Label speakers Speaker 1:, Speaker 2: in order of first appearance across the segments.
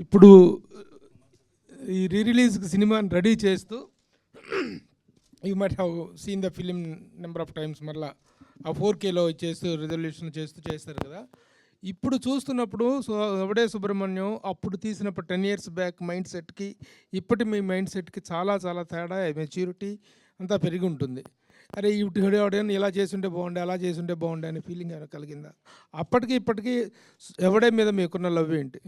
Speaker 1: ఇప్పుడు ఈ రిలీజ్కి సినిమాని రెడీ చేస్తూ you might have seen the film number of times, మళ్ళీ ఆ 4Kలో చేస్తూ రిజల్యూషన్ చేస్తారు కదా. ఇప్పుడు చూస్తున్నప్పుడు ఎవడే సుబ్రహ్మణ్యం అప్పుడు తీసినప్పుడు 10 years బ్యాక్ మైండ్ సెట్కి ఇప్పటి మీ మైండ్ సెట్కి చాలా చాలా తేడా, మెచ్యూరిటీ అంతా పెరిగి ఉంటుంది. అరే ఎవడైనా ఇలా చేసుంటే బాగుండే, అలా చేసుంటే బాగుండే అనే ఫీలింగ్ ఏమైనా కలిగిందా? అప్పటికి ఇప్పటికీ ఎవడే మీద మీకున్న లవ్ ఏంటి?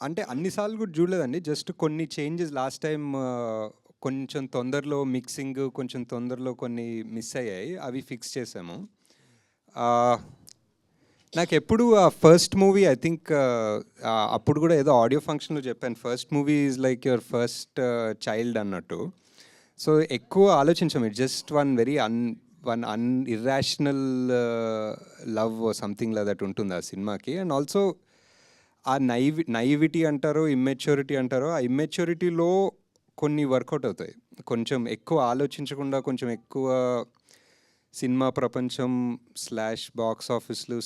Speaker 2: అంటే అన్నిసార్లు కూడా చూడలేదండి, జస్ట్ కొన్ని చేంజెస్ లాస్ట్ టైం కొంచెం తొందరలో మిక్సింగ్, కొంచెం తొందరలో కొన్ని మిస్ అయ్యాయి, అవి ఫిక్స్ చేసాము. నాకు ఎప్పుడు ఆ ఫస్ట్ మూవీ ఐ థింక్ అప్పుడు కూడా ఏదో ఆడియో ఫంక్షన్లో చెప్పాను, first movie is like your first child అన్నట్టు. సో ఎక్కువ ఆలోచించాము, it just one irrational love something like that ఉంటుంది ఆ సినిమాకి. అండ్ ఆల్సో ఆ నైవిటీ అంటారో ఇమ్మెచ్యూరిటీ అంటారో, ఆ ఇమ్మెచ్యూరిటీలో కొన్ని వర్కౌట్ అవుతాయి. కొంచెం ఎక్కువ ఆలోచించకుండా, కొంచెం ఎక్కువ సినిమా ప్రపంచం /బాక్స్ ఆఫీస్లు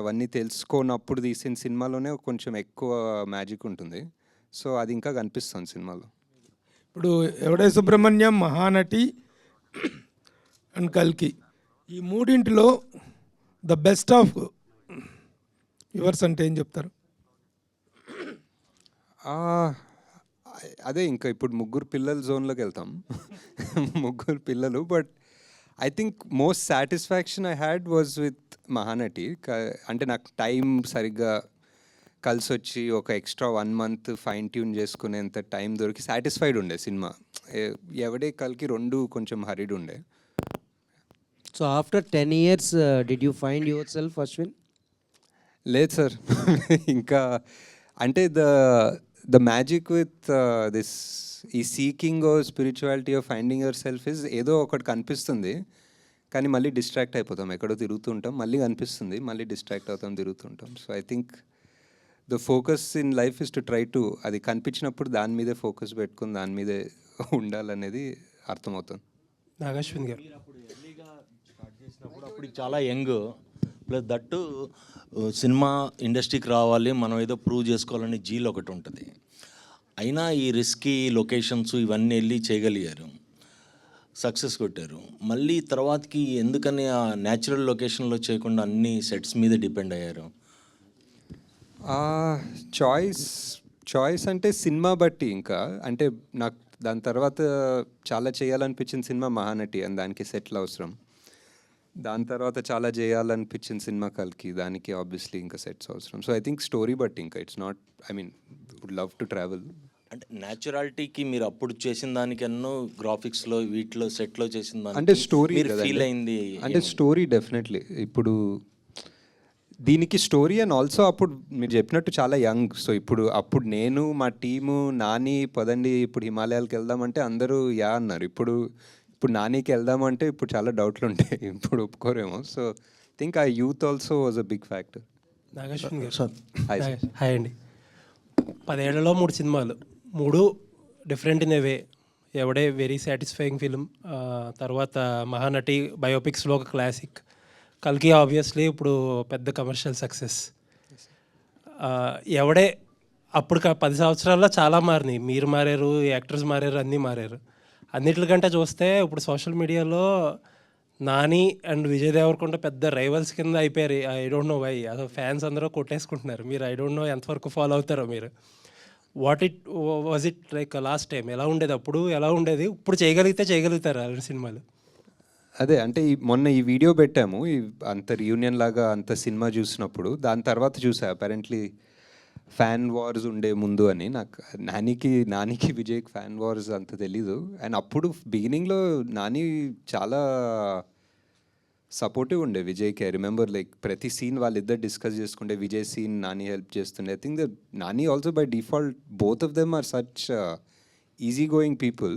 Speaker 2: అవన్నీ తెలుసుకోనప్పుడు తీసిన సినిమాలోనే కొంచెం ఎక్కువ మ్యాజిక్ ఉంటుంది. సో అది ఇంకా కనిపిస్తుంది సినిమాలో.
Speaker 1: ఇప్పుడు ఎవడే సుబ్రహ్మణ్యం, మహానటి అండ్ కల్కి, ఈ మూడింటిలో ద బెస్ట్ ఆఫ్ యువర్స్ అంటే ఏం చెప్తారు?
Speaker 2: అదే ఇంకా ఇప్పుడు ముగ్గురు పిల్లల జోన్లోకి వెళ్తాం. ముగ్గురు పిల్లలు. But I think most satisfaction I had was with Mahanati. అంటే నాకు టైం సరిగ్గా కలిసి వచ్చి ఒక ఎక్స్ట్రా 1 month ఫైన్ ట్యూన్ చేసుకునేంత టైం దొరికి సాటిస్ఫైడ్ ఉండే సినిమా. ఎవడే కల్కి రెండు కొంచెం హరిడ్ ఉండే.
Speaker 3: So after 10 years did you find yourself, Ashwin?
Speaker 2: లేదు సార్. ఇంకా అంటే ద మ్యాజిక్ విత్ దిస్ ఈ seeking of spirituality of finding yourself is ఏదో ఒకటి కనిపిస్తుంది, కానీ మళ్ళీ డిస్ట్రాక్ట్ అయిపోతాం, ఎక్కడో తిరుగుతుంటాం, మళ్ళీ కనిపిస్తుంది, మళ్ళీ డిస్ట్రాక్ట్ అవుతాం, తిరుగుతుంటాం. So I think the focus in life is to try to, అది కనిపించినప్పుడు దాని మీదే ఫోకస్ పెట్టుకుని దాని మీదే ఉండాలనేది అర్థమవుతుంది.
Speaker 1: నాగశ్విన్ గారు
Speaker 4: అప్పుడు చాలా యంగ్, ప్లస్ దట్టు సినిమా ఇండస్ట్రీకి రావాలి, మనం ఏదో ప్రూవ్ చేసుకోవాలని జీల్ ఒకటి ఉంటుంది. అయినా ఈ రిస్కీ లొకేషన్స్ ఇవన్నీ వెళ్ళి చేయగలిగారు, సక్సెస్ కొట్టారు. మళ్ళీ తర్వాతకి ఎందుకని ఆ న్యాచురల్ లొకేషన్లో చేయకుండా అన్ని సెట్స్ మీద డిపెండ్ అయ్యారు?
Speaker 2: చాయిస్ అంటే సినిమా బట్టి. ఇంకా అంటే నాకు దాని తర్వాత చాలా చేయాలనిపించిన సినిమా మహానటి, అని దానికి సెట్లు అవసరం. దాని తర్వాత చాలా చేయాలనిపించిన సినిమా కల్కి, దానికి ఆబ్వియస్లీ ఇంకా సెట్స్ అవసరం. సో ఐ థింక్ స్టోరీ బట్టి, ఇంకా it's not, I mean would love to travel.
Speaker 4: అంటే న్యాచురాలిటీకి మీరు అప్పుడు చేసిన దానికన్నా గ్రాఫిక్స్లో వీటిలో సెట్లో చేసిన దానికి
Speaker 2: అంటే స్టోరీ
Speaker 4: ఫీల్ అయింది
Speaker 2: అంటే స్టోరీ డెఫినెట్లీ. ఇప్పుడు దీనికి స్టోరీ అండ్ ఆల్సో అప్పుడు మీరు చెప్పినట్టు చాలా యంగ్. సో అప్పుడు నేను మా టీము నాని పదండి ఇప్పుడు హిమాలయాలకు వెళ్దామంటే అందరూ యా అన్నారు. ఇప్పుడు నానికి వెళ్దామంటే ఇప్పుడు చాలా డౌట్లు ఉంటాయి, ఇప్పుడు ఒప్పుకోరేమో. సో థింక్ ఆ youth also was a big factor.
Speaker 1: Nag Ashwin గారు
Speaker 5: సార్
Speaker 1: హాయ్ అండి. 10 ఏళ్లలో 3 సినిమాలు, 3 different in a way. Yevade very satisfying film, తర్వాత మహానటి బయోపిక్స్లో ఒక క్లాసిక్, కల్కి ఆబ్వియస్లీ ఇప్పుడు పెద్ద కమర్షియల్ సక్సెస్. ఎవడే అప్పుడు 10 సంవత్సరాల్లో చాలా మారినాయి, మీరు మారారు, యాక్టర్స్ మారారు, అన్నీ మారారు. అన్నిటికంటే చూస్తే ఇప్పుడు సోషల్ మీడియాలో నాని అండ్ విజయ్ దేవరకొండ పెద్ద రైవల్స్ కింద అయిపోయారు. ఐ డోంట్ నో వై, అసలు ఫ్యాన్స్ అందరూ కొట్టేసుకుంటున్నారు. మీరు ఐ డోంట్ నో ఎంతవరకు ఫాలో అవుతారో మీరు. Was it like last time ఎలా ఉండేది, అప్పుడు ఎలా ఉండేది, ఇప్పుడు చేయగలుగుతారు అలాంటి సినిమాలు?
Speaker 2: అదే అంటే మొన్న ఈ వీడియో పెట్టాము, అంత రీయూనియన్ లాగా అంత సినిమా చూసినప్పుడు. దాని తర్వాత చూసా అపారెంట్లీ ఫ్యాన్ వార్స్ ఉండే ముందు అని. నాకు నానికి విజయ్కి ఫ్యాన్ వార్స్ అంత తెలీదు. అండ్ అప్పుడు బిగినింగ్లో నాని చాలా సపోర్టివ్ ఉండే విజయ్కి. ఐ రిమెంబర్ లైక్ ప్రతి సీన్ వాళ్ళిద్దరు డిస్కస్ చేసుకుంటే విజయ్ సీన్ నాని హెల్ప్ చేస్తుండే. I think the Nani also by default both of them are such easy going people,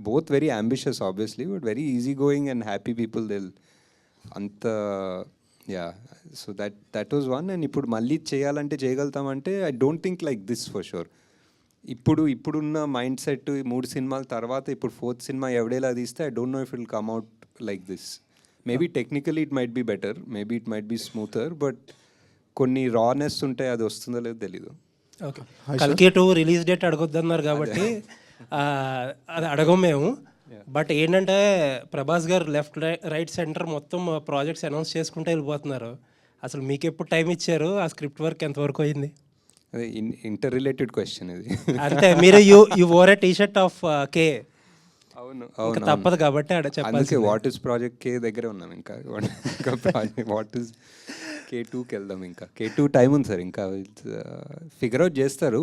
Speaker 2: both very ambitious obviously, but very easy going and happy people. They'll anta yeah, so that was one. And ఇప్పుడు మళ్ళీ చేయాలంటే చేయగలుగుతామంటే I don't think like this for sure. ఇప్పుడున్న mind set 3 సినిమాల తర్వాత ఇప్పుడు 4th cinema ఎవడేలా తీస్తే I don't know if it will come out like this. Maybe technically it might be better, maybe it might be smoother, but కొన్ని రానెస్ ఉంటాయి, అది వస్తుందో లేదో తెలీదు.
Speaker 5: ఓకే, కల్కి 2 రిలీజ్ డేట్ అడగొద్దన్నారు కాబట్టి అది అడగం మేము. బట్ ఏంటంటే ప్రభాస్ గారు లెఫ్ట్ రైట్ సెంటర్ మొత్తం ప్రాజెక్ట్స్ అనౌన్స్ చేసుకుంటూ వెళ్ళిపోతున్నారు. అసలు మీకు ఎప్పుడు టైం ఇచ్చారు? ఆ స్క్రిప్ట్ వర్క్ ఎంతవరకు అయింది?
Speaker 2: అదే ఇంటర్ రిలేటెడ్ క్వశ్చన్ ఇది.
Speaker 5: అంటే మీరు you wore a T shirt of K.
Speaker 2: అవును
Speaker 5: ఇంకా
Speaker 2: అవును
Speaker 5: తప్పదు కాబట్టి ఆడ
Speaker 2: అందుకే
Speaker 5: చెప్పాలి.
Speaker 2: వాట్ ఇస్ ప్రాజెక్ట్ కే దగ్గరే ఉన్నాం. ఇంకా ప్రాజెక్ట్ వాట్ ఇస్ K2కి వెళ్దాం. ఇంకా K2 టైం ఉంది సార్, ఇంకా ఫిగర్ అవుట్ చేస్తారు.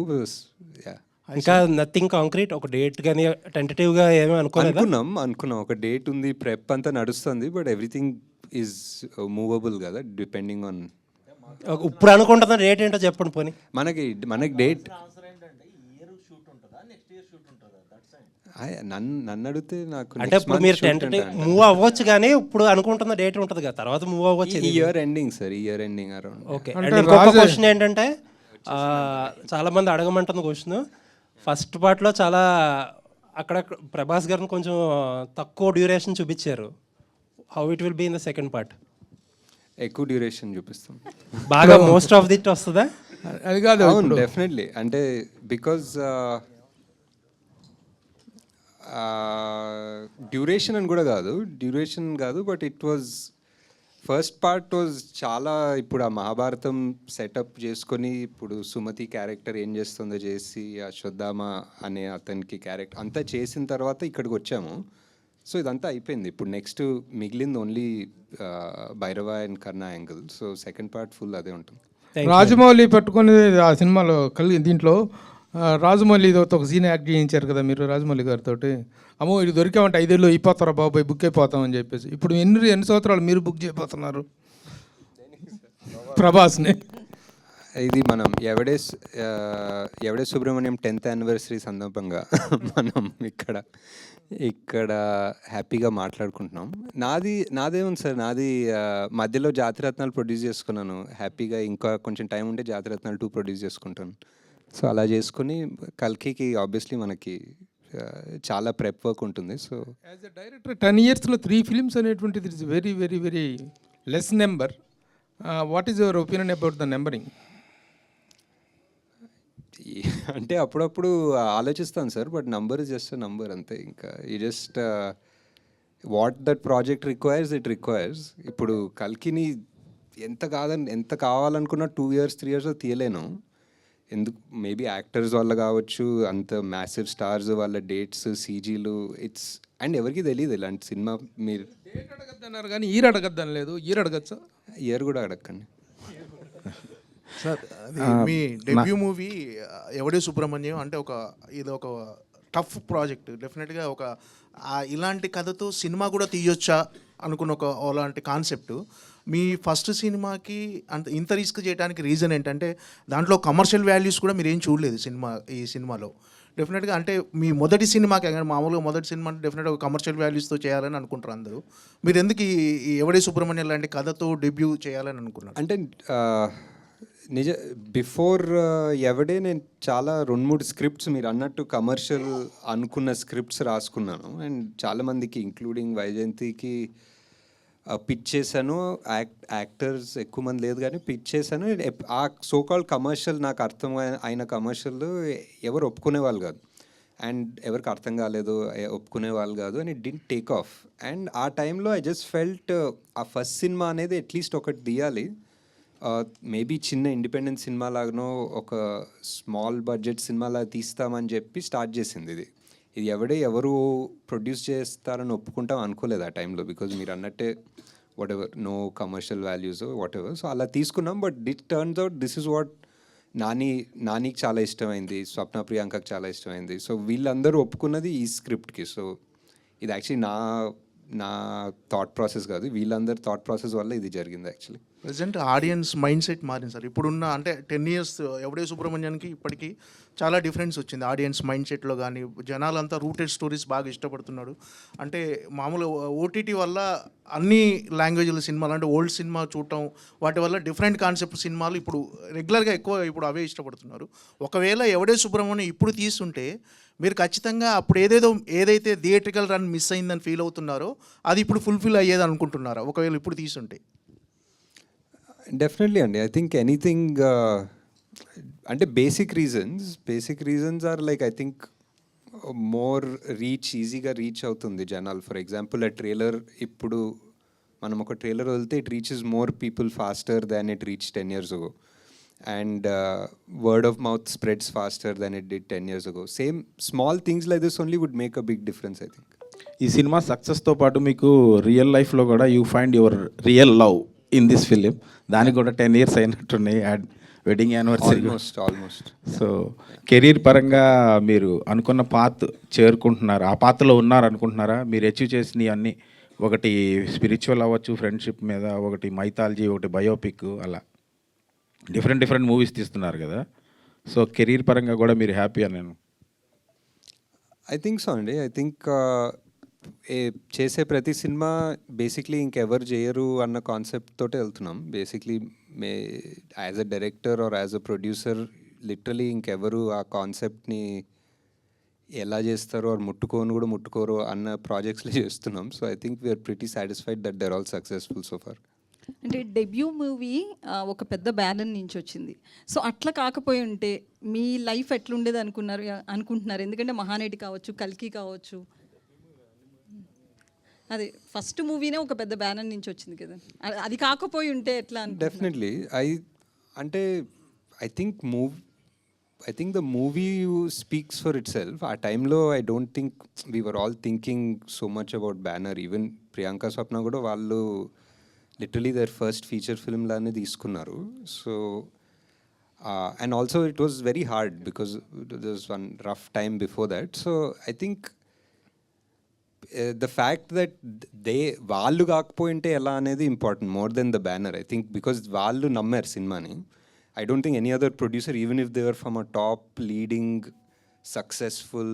Speaker 5: ఇంకా నథింగ్ కాంక్రీట్, ఒక డేట్ కానీ టెంటేటివ్గా ఏమీ అనుకోలేదా?
Speaker 2: అనుకున్నాం ఒక డేట్ ఉంది, ప్రెప్ అంతా నడుస్తుంది, బట్ ఎవ్రీథింగ్ ఈజ్ మూవబుల్ కదా, డిపెండింగ్ ఆన్.
Speaker 5: ఇప్పుడు అనుకుంటున్న డేట్ ఏంటో చెప్పండి పోనీ.
Speaker 2: మనకి డేట్ నన్ను అడిగితే నాకు
Speaker 5: అంటే ఇప్పుడు మీరు టెంటేటివ్ మూవ్ అవ్వచ్చు, కానీ ఇప్పుడు అనుకుంటున్న డేట్ ఉంటుంది కదా, తర్వాత మూవ్ అవ్వచ్చు.
Speaker 2: Year ending sir, year ending around.
Speaker 5: Okay, and ఇంకొక క్వశ్చన్ ఏంటంటే చాలా మంది అడగమంటున్న క్వశ్చన్, ఫస్ట్ పార్ట్లో చాలా అక్కడ ప్రభాస్ గారిని కొంచెం తక్కువ డ్యూరేషన్ చూపించారు. How it will be in the second part?
Speaker 2: ఎక్కువ డ్యూరేషన్ చూపిస్తాం.
Speaker 5: బాగా మోస్ట్ ఆఫ్ దిట్ వస్తుందా?
Speaker 1: అది కాదు,
Speaker 2: అవును డెఫినెట్లీ. అంటే బికాజ్ డ్యూరేషన్ అని కూడా కాదు, but it was first part was చాలా. ఇప్పుడు ఆ మహాభారతం సెటప్ చేసుకొని ఇప్పుడు సుమతి క్యారెక్టర్ ఏం చేస్తుందో చేసి, అశ్వత్థామ అనే అతనికి క్యారెక్టర్ అంతా చేసిన తర్వాత ఇక్కడికి వచ్చాము. సో ఇదంతా అయిపోయింది. ఇప్పుడు నెక్స్ట్ మిగిలింది only Bhairava and Karna angle. So second part full అదే ఉంటుంది.
Speaker 1: రాజమౌళి పట్టుకొని ఆ సినిమాలో దీంట్లో రాజమౌళి ఒక సీన్ యాక్ట్ చేయించారు కదా మీరు రాజమౌళి గారితో. అమ్మో ఇది దొరికామంటే 5 ఏళ్ళు అయిపోతారా బాబాయ్, బుక్ అయిపోతామని చెప్పేసి. ఇప్పుడు ఎన్ని సంవత్సరాలు మీరు బుక్ చేయబోతున్నారు ప్రభాస్ని?
Speaker 2: ఇది మనం ఎవడే సుబ్రహ్మణ్యం 10th యానివర్సరీ సందర్భంగా మనం ఇక్కడ హ్యాపీగా మాట్లాడుకుంటున్నాం. నాదేముంది సార్, నాది మధ్యలో జాతిరత్నాలు ప్రొడ్యూస్ చేసుకున్నాను హ్యాపీగా. ఇంకా కొంచెం టైం ఉంటే జాతిరత్నాలు 2 ప్రొడ్యూస్ చేసుకుంటాను. సో అలా చేసుకుని కల్కికి ఆబ్వియస్లీ మనకి చాలా ప్రెప్ వర్క్ ఉంటుంది. So
Speaker 1: as a director 10 yearsలో 3 films అనేటువంటిది it's very very very less number. What is your opinion about the numbering?
Speaker 2: అంటే అప్పుడప్పుడు ఆలోచిస్తాను sir, but number is just number అంతే. ఇంకా ఈ just what that project requires it requires. ఇప్పుడు కల్కిని ఎంత కావాలనుకున్నా 2 years 3 years తీయలేను. ఎందుకు, మేబీ యాక్టర్స్ వల్ల కావచ్చు, అంత మ్యాసివ్ స్టార్స్ వాళ్ళ డేట్స్, సీజీలు, ఇట్స్ అండ్ ఎవరికి తెలియదు ఇలాంటి సినిమా. మీరు
Speaker 1: డేట్ అడగద్దన్నారు కానీ ఇయర్ అడగద్దని లేదు. ఇయర్ అడగచ్చా?
Speaker 2: ఇయర్ కూడా అడగండి
Speaker 6: సార్. మీ డెబ్యూ మూవీ ఎవడే సుబ్రహ్మణ్యం అంటే ఇది ఒక టఫ్ ప్రాజెక్ట్. డెఫినెట్గా ఇలాంటి కథతో సినిమా కూడా తీయొచ్చా అనుకున్న అలాంటి కాన్సెప్ట్. మీ ఫస్ట్ సినిమాకి ఇంత రిస్క్ చేయడానికి రీజన్ ఏంటంటే దాంట్లో కమర్షియల్ వాల్యూస్ కూడా మీరు ఏం చూడలేదు ఈ సినిమాలో. డెఫినెట్గా అంటే మీ మొదటి సినిమాకి మామూలుగా మొదటి సినిమా అంటే డెఫినెట్గా కమర్షియల్ వాల్యూస్తో చేయాలని అనుకుంటారు అందరూ. మీరు ఎందుకు ఈ ఎవడే సుబ్రహ్మణ్యం లాంటి కథతో డెబ్యూ చేయాలని అనుకున్నారు?
Speaker 2: అంటే బిఫోర్ ఎవడే నేను చాలా 2-3 స్క్రిప్ట్స్ మీరు అన్నట్టు కమర్షియల్ అనుకున్న స్క్రిప్ట్స్ రాసుకున్నాను. అండ్ చాలామందికి ఇంక్లూడింగ్ వైజయంతికి పిచ్ చేశాను. యాక్టర్స్ ఎక్కువ మంది లేదు కానీ పిచ్ చేశాను. ఆ సోకాల్ కమర్షియల్ నాకు అర్థం అయిన కమర్షియల్ ఎవరు ఒప్పుకునే వాళ్ళు కాదు, అండ్ ఎవరికి అర్థం కాలేదు, ఒప్పుకునే వాళ్ళు కాదు, and it didn't take off. And ఆ టైంలో ఐ జస్ట్ ఫెల్ట్ ఆ ఫస్ట్ సినిమా అనేది అట్లీస్ట్ ఒకటి తీయాలి. మేబీ చిన్న ఇండిపెండెంట్ సినిమా లాగానో ఒక స్మాల్ బడ్జెట్ సినిమాలా తీస్తామని చెప్పి స్టార్ట్ చేసింది ఇది ఎవరు ప్రొడ్యూస్ చేస్తారని ఒప్పుకుంటాం అనుకోలేదు ఆ టైంలో. బికాజ్ మీరు అన్నట్టే whatever, no commercial values whatever. So అలా తీసుకున్నాం. But it turns out this is what నానికి చాలా ఇష్టమైంది, స్వప్న ప్రియాంకకి చాలా ఇష్టమైంది. సో వీళ్ళందరూ ఒప్పుకున్నది ఈ స్క్రిప్ట్కి. సో ఇది యాక్చువల్లీ నా థాట్ ప్రాసెస్ కాదు, వీళ్ళందరి థాట్ ప్రాసెస్ వల్ల ఇది జరిగింది actually.
Speaker 6: Present audience mind set మారింది సార్. ఇప్పుడున్న అంటే 10 years ఎవడే సుబ్రహ్మణ్యానికి ఇప్పటికీ చాలా డిఫరెన్స్ వచ్చింది ఆడియన్స్ మైండ్ సెట్లో. కానీ జనాలంతా రూటెడ్ స్టోరీస్ బాగా ఇష్టపడుతున్నాడు. అంటే మామూలు ఓటీటీ వల్ల అన్ని లాంగ్వేజ్ల సినిమాలు అంటే ఓల్డ్ సినిమా చూడటం, వాటి వల్ల డిఫరెంట్ కాన్సెప్ట్ సినిమాలు ఇప్పుడు రెగ్యులర్గా ఎక్కువ ఇప్పుడు అవే ఇష్టపడుతున్నారు. ఒకవేళ ఎవడే సుబ్రహ్మణ్యం ఇప్పుడు తీస్తుంటే మీరు ఖచ్చితంగా అప్పుడు ఏదైతే థియేట్రికల్ రన్ మిస్ అయిందని ఫీల్ అవుతున్నారో అది ఇప్పుడు ఫుల్ఫిల్ అయ్యేది అనుకుంటున్నారా ఒకవేళ ఇప్పుడు తీసుంటే?
Speaker 2: డెఫినెట్లీ అండి. ఐ థింక్ ఎనీథింగ్ అంటే basic reasons are like I think more ఈజీగా రీచ్ అవుతుంది జనాలు. ఫర్ ఎగ్జాంపుల్ ఆ ట్రైలర్ ఇప్పుడు మనం ఒక ట్రైలర్ వదిలితే it reaches more people faster than it reach 10 years ago. And word of mouth spreads faster than it did 10 years ago. Same small things like this only would make a big difference, I think.
Speaker 7: ఈ సినిమా సక్సెస్తో పాటు మీకు real లైఫ్లో కూడా you find your real love in this film. దానికి కూడా 10 years అయినట్టున్నాయి, wedding anniversary.
Speaker 2: Almost.
Speaker 7: So career పరంగా మీరు అనుకున్న పాత్ చేరుకుంటున్నారు, ఆ పాత్రలో ఉన్నారు అనుకుంటున్నారా? మీరు అచీవ్ చేసినవి అన్నీ, ఒకటి స్పిరిచువల్ అవ్వచ్చు, ఫ్రెండ్షిప్ మీద, ఒకటి మైథాలజీ, ఒకటి బయోపిక్, అలా డిఫరెంట్ మూవీస్ తీస్తున్నారు కదా. సో కెరీర్ పరంగా కూడా మీరు హ్యాపీ అని నేను
Speaker 2: ఐ థింక్ సో అండి. ఐ థింక్ చేసే ప్రతి సినిమా బేసిక్లీ ఇంకెవరు చేయరు అన్న కాన్సెప్ట్ తోటే వెళ్తున్నాం. Basically as a director or as a producer literally ఇంకెవరు ఆ కాన్సెప్ట్ని ఎలా చేస్తారో ఆర్ ముట్టుకోరు అన్న ప్రాజెక్ట్స్లో చేస్తున్నాం. So I think we're pretty satisfied that they're all successful so far.
Speaker 8: అంటే డెబ్యూ మూవీ ఒక పెద్ద బ్యానర్ నుంచి వచ్చింది. సో అట్లా కాకపోయి ఉంటే మీ లైఫ్ ఎట్లుండేది అనుకుంటున్నారు? ఎందుకంటే మహానటి కావచ్చు, కల్కి కావచ్చు, అదే ఫస్ట్ మూవీనే ఒక పెద్ద బ్యానర్ నుంచి వచ్చింది కదా, అది కాకపోయి ఉంటే ఎట్లా?
Speaker 2: Definitely I think the movie speaks for itself. ఆ టైంలో I don't think we were all thinking so much about banner. Even Priyanka స్వప్న కూడా వాళ్ళు literally their first feature film లానే తీసుకున్నారు. So and also it was very hard because there was one rough time before that. So I think the fact that వాళ్ళు కాకపోయింటే ఎలా అనేది important more than the banner. I think because వాళ్ళు నమ్మారు సినిమాని. I don't think any other producer, even if they were from a top leading successful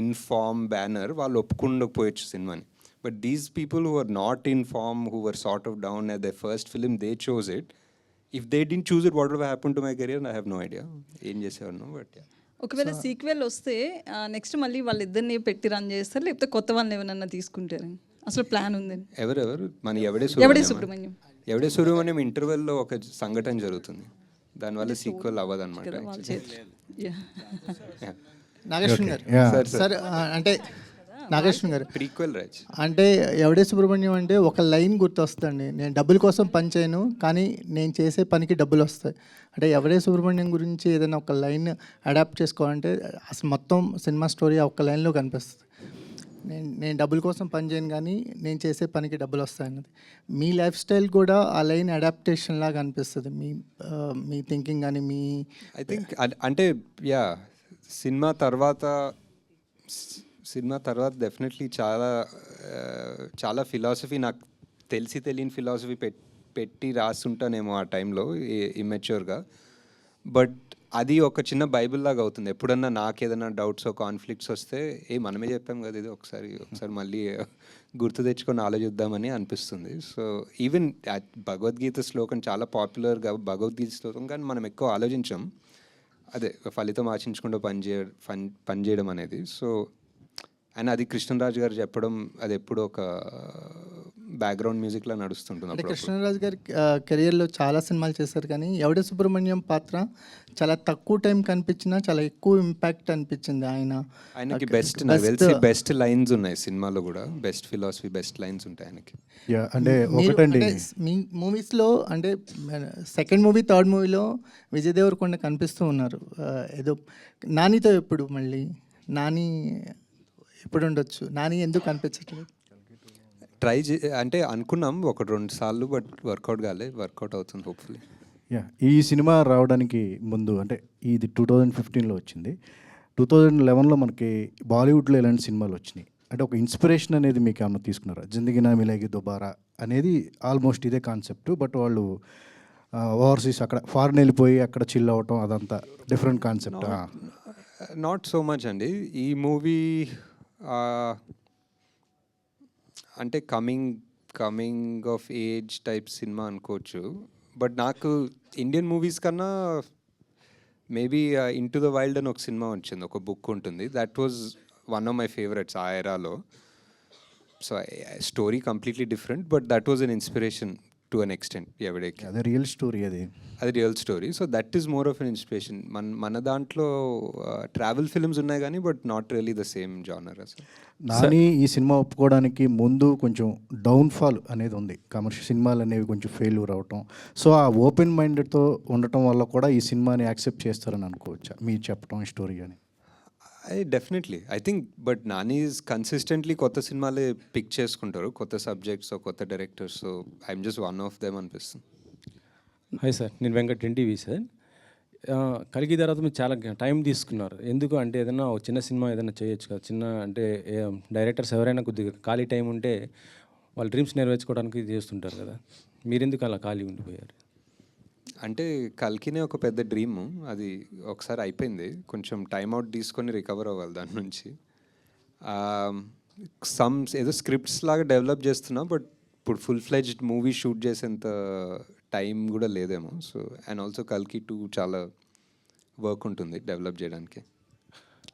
Speaker 2: in-form banner, వాళ్ళు ఒప్పుకుండకపోయచ్చు సినిమాని. But these people who are not in form, who were sort of down at their first film, they chose it. If they didn't choose it, what would have happened to my career? I have no idea. ఏం చేసేవాడినో, but yeah.
Speaker 8: ఒకవేళ sequel వస్తే next మళ్ళీ వాళ్ళిద్దరిని పెట్టి run చేస్తారు, లేకపోతే కొత్త వాళ్ళని ఏమన్నా తీసుకుంటారు? అసలు ప్లాన్ ఉందని?
Speaker 2: ఎవరెవరు మన
Speaker 8: ఎవడే సుబ్రహ్మణ్యం
Speaker 2: ఎవడే సుబ్రహ్మణ్యం ఇంటర్వెల్లో ఒక సంఘటన జరుగుతుంది, దానివల్ల సీక్వెల్ అవ్వదు అనమాట.
Speaker 9: నాగేశ్వన్ గారు సార్, అంటే నాగేశ్వన్ గారు
Speaker 2: ప్రీక్వెల్ రాజ్
Speaker 9: అంటే ఎవడే సుబ్రహ్మణ్యం అంటే ఒక లైన్ గుర్తొస్తుందండి. నేను డబ్బుల కోసం పని చేయను, కానీ నేను చేసే పనికి డబ్బులు వస్తాయి. అంటే ఎవడే సుబ్రహ్మణ్యం గురించి ఏదైనా ఒక లైన్ అడాప్ట్ చేసుకోవాలంటే అసలు మొత్తం సినిమా స్టోరీ ఆ ఒక్క లైన్లో కనిపిస్తుంది. నేను డబ్బుల కోసం పని చేయను, కానీ నేను చేసే పనికి డబ్బులు వస్తాయన్నది. మీ లైఫ్ స్టైల్ కూడా ఆ లైన్ అడాప్టేషన్ లాగా అనిపిస్తుంది, మీ థింకింగ్ కానీ మీ
Speaker 2: ఐ థింక్. అంటే యా సినిమా తర్వాత డెఫినెట్లీ చాలా ఫిలాసఫీ, నాకు తెలియని ఫిలాసఫీ పెట్టి రాస్తుంటానేమో ఆ టైంలో ఇమ్మెచ్యూర్గా. బట్ అది ఒక చిన్న బైబిల్ లాగా అవుతుంది. ఎప్పుడన్నా నాకు ఏదైనా డౌట్స్ కాన్ఫ్లిక్ట్స్ వస్తే మనమే చెప్పాం కదా ఇది, ఒకసారి మళ్ళీ గుర్తు తెచ్చుకొని ఆలోచిద్దామని అనిపిస్తుంది. సో ఈవెన్ భగవద్గీత శ్లోకం చాలా పాపులర్గా భగవద్గీత శ్లోకం, కానీ మనం ఎక్కువ ఆలోచించాం. అదే ఫలితం ఆశించకుండా పనిచేయడం అనేది. సో అండ్ అది కృష్ణరాజు గారు చెప్పడం, అది ఎప్పుడు ఒక బ్యాక్గ్రౌండ్ మ్యూజిక్లా నడుస్తుంటుంది.
Speaker 9: అంటే కృష్ణరాజు గారి కెరియర్లో చాలా సినిమాలు చేశారు, కానీ ఎవడే సుబ్రహ్మణ్యం పాత్ర చాలా తక్కువ టైం కనిపించినా చాలా ఎక్కువ ఇంపాక్ట్ అనిపించింది.
Speaker 2: ఆయనకి బెస్ట్ లైన్స్ ఉన్నాయి సినిమాలో కూడా, బెస్ట్ ఫిలాసఫీ, బెస్ట్ లైన్స్ ఉంటాయి ఆయనకి.
Speaker 9: అంటే మీ మూవీస్లో అంటే సెకండ్ మూవీ, థర్డ్ మూవీలో విజయ్ దేవరకొండ కనిపిస్తూ ఉన్నారు. ఏదో నానితో ఎప్పుడు మళ్ళీ నాని ఎప్పుడు ఉండొచ్చు, నాని ఎందుకు కనిపించట్లేదు?
Speaker 2: అంటే అనుకున్నాం 1-2 సార్లు, బట్ వర్కౌట్ అవుతుంది హోప్ఫుల్లీ.
Speaker 10: ఈ సినిమా రావడానికి ముందు అంటే ఇది 2015లో వచ్చింది. 2011లో మనకి బాలీవుడ్లో ఎలాంటి సినిమాలు వచ్చినాయి అంటే ఒక ఇన్స్పిరేషన్ అనేది మీకు ఏమన్నా తీసుకున్నారా? జిందగీ నా మిలేగి దోబారా అనేది ఆల్మోస్ట్ ఇదే కాన్సెప్ట్, బట్ వాళ్ళు ఓవర్సీస్ అక్కడ ఫారెన్ వెళ్ళిపోయి అక్కడ చిల్ అవ్వటం, అదంతా different concept.
Speaker 2: Not so much అండి. ఈ మూవీ అంటే కమింగ్ ఆఫ్ ఏజ్ టైప్ సినిమా అనుకోవచ్చు. బట్ నాకు ఇండియన్ మూవీస్ కన్నా మేబీ ఇంటూ ద వైల్డ్ అని ఒక సినిమా వచ్చింది, ఒక బుక్ ఉంటుంది. That was one of my favourites ఆ ఎరాలో. So story completely different, but that was an inspiration to an extent ఎవడేకి.
Speaker 10: అదే రియల్ స్టోరీ అది.
Speaker 2: అది real story. So that is more of an inspiration. మన దాంట్లో ట్రావెల్ ఫిల్మ్స్ ఉన్నాయి కానీ but not really the same genre అసలు.
Speaker 10: నాని ఈ సినిమా ఒప్పుకోవడానికి ముందు కొంచెం డౌన్ఫాల్ అనేది ఉంది, కమర్షియల్ సినిమాలు అనేవి కొంచెం ఫెయిల్యూర్ అవటం. సో ఆ ఓపెన్ మైండెడ్తో ఉండటం వల్ల కూడా ఈ సినిమాని యాక్సెప్ట్ చేస్తారని అనుకోవచ్చా మీరు చెప్పడం ఈ స్టోరీ అని?
Speaker 2: Definitely I think but Nani is consistently కొత్త సినిమాలే పిక్ చేసుకుంటారు, కొత్త సబ్జెక్ట్స్, కొత్త directors. So I'm just one of them అనిపిస్తుంది.
Speaker 11: హాయ్ సార్, నేను వెంకట్ ఎన్టీవీ సార్. కలిగి తర్వాత మీరు చాలా టైం తీసుకున్నారు. ఎందుకు అంటే ఏదైనా ఒక చిన్న సినిమా ఏదైనా చేయొచ్చు కదా, చిన్న అంటే డైరెక్టర్స్ ఎవరైనా కొద్దిగా ఖాళీ టైం ఉంటే వాళ్ళ డ్రీమ్స్ నెరవేర్చుకోవడానికి చేస్తుంటారు కదా, మీరెందుకు అలా ఖాళీ ఉండిపోయారు?
Speaker 2: అంటే కల్కినే ఒక పెద్ద డ్రీమ్, అది ఒకసారి అయిపోయింది. కొంచెం టైం అవుట్ తీసుకొని రికవర్ అవ్వాలి దాని నుంచి. ఏదో స్క్రిప్ట్స్ లాగా డెవలప్ చేస్తున్నా, బట్ ఇప్పుడు ఫుల్ ఫ్లెడ్జ్డ్ మూవీ షూట్ చేసేంత టైం కూడా లేదేమో. సో అండ్ ఆల్సో కల్కి 2 చాలా వర్క్ ఉంటుంది డెవలప్ చేయడానికి.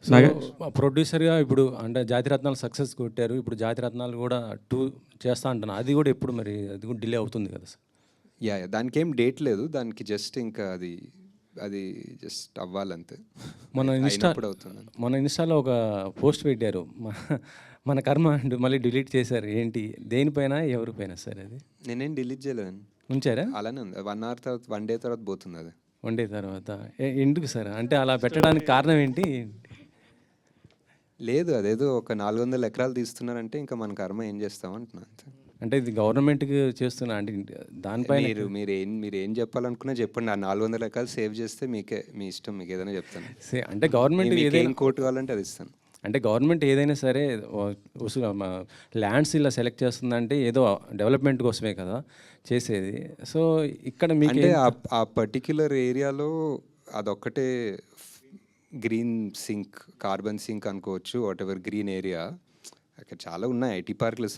Speaker 11: సో ప్రొడ్యూసర్గా ఇప్పుడు అంటే జాతిరత్నాలు సక్సెస్ కొట్టారు, ఇప్పుడు జాతిరత్నాలు కూడా 2 చేస్తా అంటున్నా, అది కూడా ఎప్పుడు మరి అది కూడా డిలే అవుతుంది కదా సార్?
Speaker 2: యా, దానికి ఏం డేట్ లేదు, దానికి జస్ట్ ఇంకా అది జస్ట్ అవ్వాలంతే.
Speaker 11: మన ఇన్స్టాలో ఒక పోస్ట్ పెట్టారు, మన కర్మ అండ్ మళ్ళీ డిలీట్ చేశారు. ఏంటి, దేనిపైన ఎవరిపైన సార్ అది?
Speaker 2: నేనేం డిలీట్ చేయలేదండి,
Speaker 11: ఉంచారా?
Speaker 2: అలానే ఉంది. 1 hour తర్వాత 1 day తర్వాత పోతుంది అది.
Speaker 11: 1 day తర్వాత ఎందుకు సార్? అంటే అలా పెట్టడానికి కారణం ఏంటి?
Speaker 2: లేదు, అదేదో ఒక 400 ఎకరాలు తీస్తున్నారంటే ఇంకా మన కర్మ ఏం చేస్తాం అంటున్నా అంతే.
Speaker 11: అంటే ఇది గవర్నమెంట్కి చేస్తున్నా అంటే దానిపైన
Speaker 2: మీరు ఏం చెప్పాలనుకున్నా చెప్పండి. ఆ 400 ఎకరాలు సేవ్ చేస్తే మీకే, మీ ఇష్టం, మీకు ఏదైనా చెప్తాను.
Speaker 11: అంటే గవర్నమెంట్
Speaker 2: ఏదైనా కోర్టు కావాలంటే అది ఇస్తాను.
Speaker 11: అంటే గవర్నమెంట్ ఏదైనా సరే ల్యాండ్స్ ఇలా సెలెక్ట్ చేస్తుందంటే ఏదో డెవలప్మెంట్ కోసమే కదా చేసేది. సో ఇక్కడ మీకు
Speaker 2: అంటే ఆ పర్టిక్యులర్ ఏరియాలో అదొక్కటే గ్రీన్ సింక్, కార్బన్ సింక్ అనుకోవచ్చు, వాట్ ఎవర్ గ్రీన్ ఏరియా. అక్కడ చాలా ఉన్నాయి ఐటీ పార్క్లు,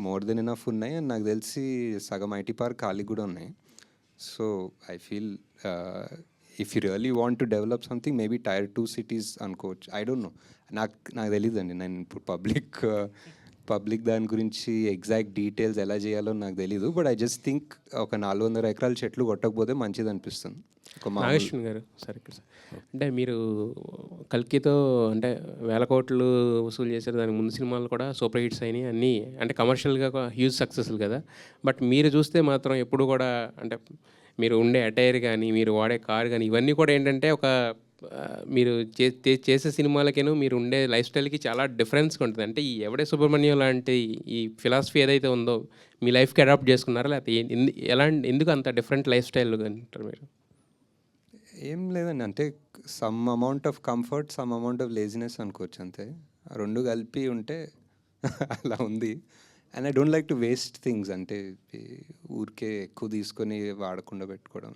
Speaker 2: మోర్ దెన్ ఎనఫ్ ఉన్నాయి. అండ్ నాకు తెలిసి సగం ఐటీ పార్క్ ఖాళీ కూడా ఉన్నాయి. So I feel if you really want to develop something, maybe Tier 2 cities అనుకోవచ్చు. ఐ డోంట్ నో, నాకు తెలియదండి. నేను ఇప్పుడు పబ్లిక్ దాని గురించి ఎగ్జాక్ట్ డీటెయిల్స్ ఎలా చేయాలో నాకు తెలీదు. బట్ ఐ జస్ట్ థింక్ ఒక 400 ఎకరాల చెట్లు కొట్టకపోతే మంచిది అనిపిస్తుంది.
Speaker 12: నాగేశ్వర్ గారు సార్, ఇక్కడ సార్ అంటే మీరు కల్కితో అంటే 1000 కోట్లు వసూలు చేశారు, దానికి ముందు సినిమాలు కూడా సూపర్ హిట్స్ అయినాయి అన్నీ, అంటే కమర్షియల్గా హ్యూజ్ సక్సెస్లు కదా. బట్ మీరు చూస్తే మాత్రం ఎప్పుడు కూడా అంటే మీరు ఉండే అటైర్ కానీ, మీరు వాడే కార్ కానీ, ఇవన్నీ కూడా ఏంటంటే ఒక మీరు చేసే సినిమాలకేను మీరు ఉండే లైఫ్ స్టైల్కి చాలా డిఫరెన్స్గా ఉంటుంది. అంటే ఈ ఎవడే సుబ్రహ్మణ్యం లాంటి ఈ ఫిలాసఫీ ఏదైతే ఉందో మీ లైఫ్కి అడాప్ట్ చేసుకున్నారా, లేకపోతే ఎందుకు అంత డిఫరెంట్ లైఫ్ స్టైల్ అంటారు మీరు?
Speaker 2: ఏం లేదండి, అంటే some amount of comfort, some amount of laziness అనుకోవచ్చు అంతే. ఆ 2 కలిపి ఉంటే అలా ఉంది. And I don't like to waste things, అంటే ఊరికే ఎక్కువ తీసుకొని వాడకుండా పెట్టుకోవడం.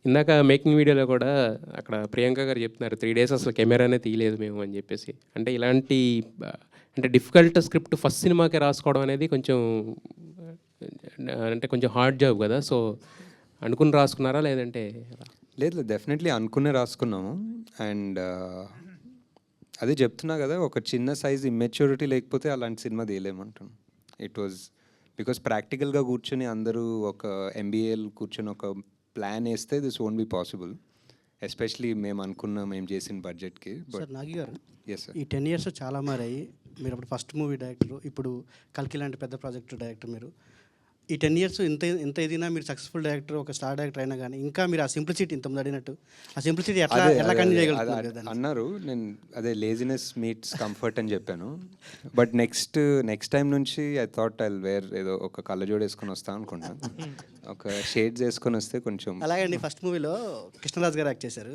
Speaker 12: ఇందాక మేకింగ్ వీడియోలో కూడా అక్కడ ప్రియాంక గారు చెప్తున్నారు 3 days అసలు కెమెరానే తీయలేదు మేము అని చెప్పేసి. అంటే ఇలాంటి అంటే డిఫికల్ట్ స్క్రిప్ట్ ఫస్ట్ సినిమాకి రాసుకోవడం అనేది కొంచెం అంటే కొంచెం హార్డ్ జాబ్ కదా. సో అనుకుని రాసుకున్నారా లేదంటే?
Speaker 2: లేదు, డెఫినెట్లీ అనుకునే రాసుకున్నాము. అండ్ అదే చెప్తున్నా కదా, ఒక చిన్న సైజ్ ఇమ్మెచ్యూరిటీ లేకపోతే అలాంటి సినిమా తీయలేమంటాను. ఇట్ వాజ్ బికాస్ ప్రాక్టికల్గా కూర్చొని అందరూ ఒక ఎంబీఏలు కూర్చొని ఒక ప్లాన్ వేస్తే this won't be possible, especially మేము చేసిన బడ్జెట్కి.
Speaker 13: సార్ నాగి గారు,
Speaker 2: ఎస్ సార్,
Speaker 13: ఈ 10 years చాలా మారాయి. మీరు అప్పుడు ఫస్ట్ మూవీ డైరెక్టర్, ఇప్పుడు కల్కి లాంటి పెద్ద ప్రాజెక్ట్ డైరెక్టర్. మీరు ఈ 10 years ఎంత ఎదిగినా మీరు సక్సెస్ఫుల్ డైరెక్టర్, ఒక స్టార్ డైరెక్టర్ అయినా కానీ ఇంకా మీరు ఆ సింప్లిసిటీ ఇంతమంది అడిగినట్టు ఆ సింప్లిసిటీ ఎలా కంటిన్యూ చేయగలుగుతారు
Speaker 2: అన్నారు. నేను అదే లేజినెస్ మీట్స్ కంఫర్ట్ అని చెప్పాను. బట్ నెక్స్ట్ టైం నుంచి ఐ థాట్ ఐ వేర్ ఏదో ఒక కళ్ళజోడు వేసుకొని వస్తాను అనుకుంటాను, ఒక షేడ్స్ వేసుకొని వస్తే కొంచెం.
Speaker 13: అలాగే ఫస్ట్ మూవీలో కృష్ణరాజ్ గారు యాక్ట్ చేశారు,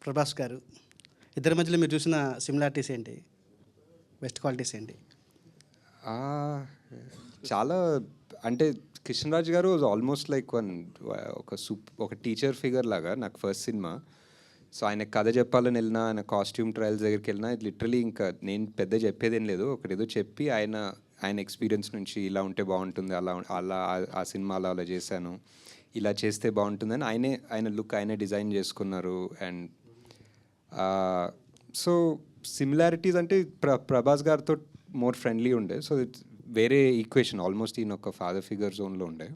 Speaker 13: ప్రభాస్ గారు. ఇద్దరి మధ్యలో మీరు చూసిన సిమిలారిటీస్ ఏంటి, బెస్ట్ క్వాలిటీస్ ఏంటి?
Speaker 2: చాలా, అంటే కృష్ణరాజ్ గారు వాజ్ ఆల్మోస్ట్ లైక్ ఒక టీచర్ ఫిగర్ లాగా నాకు ఫస్ట్ సినిమా. సో ఆయన కథ చెప్పాలని వెళ్ళినా, ఆయన కాస్ట్యూమ్ ట్రయల్స్ దగ్గరికి వెళ్ళినా, లిటరలీ ఇంకా నేను పెద్ద చెప్పేదేం లేదు, ఒకటేదో చెప్పి ఆయన ఎక్స్పీరియన్స్ నుంచి ఇలా ఉంటే బాగుంటుంది, అలా ఆ సినిమా అలా చేశాను, ఇలా చేస్తే బాగుంటుందని ఆయన లుక్ ఆయనే డిజైన్ చేసుకున్నారు. అండ్ సో సిమిలారిటీస్ అంటే ప్రభాస్ గారితో మోర్ ఫ్రెండ్లీ ఉండే. సో వేరే ఈక్వేషన్ ఆల్మోస్ట్ ఈయన ఒక ఫాదర్ ఫిగర్ జోన్లో ఉండే.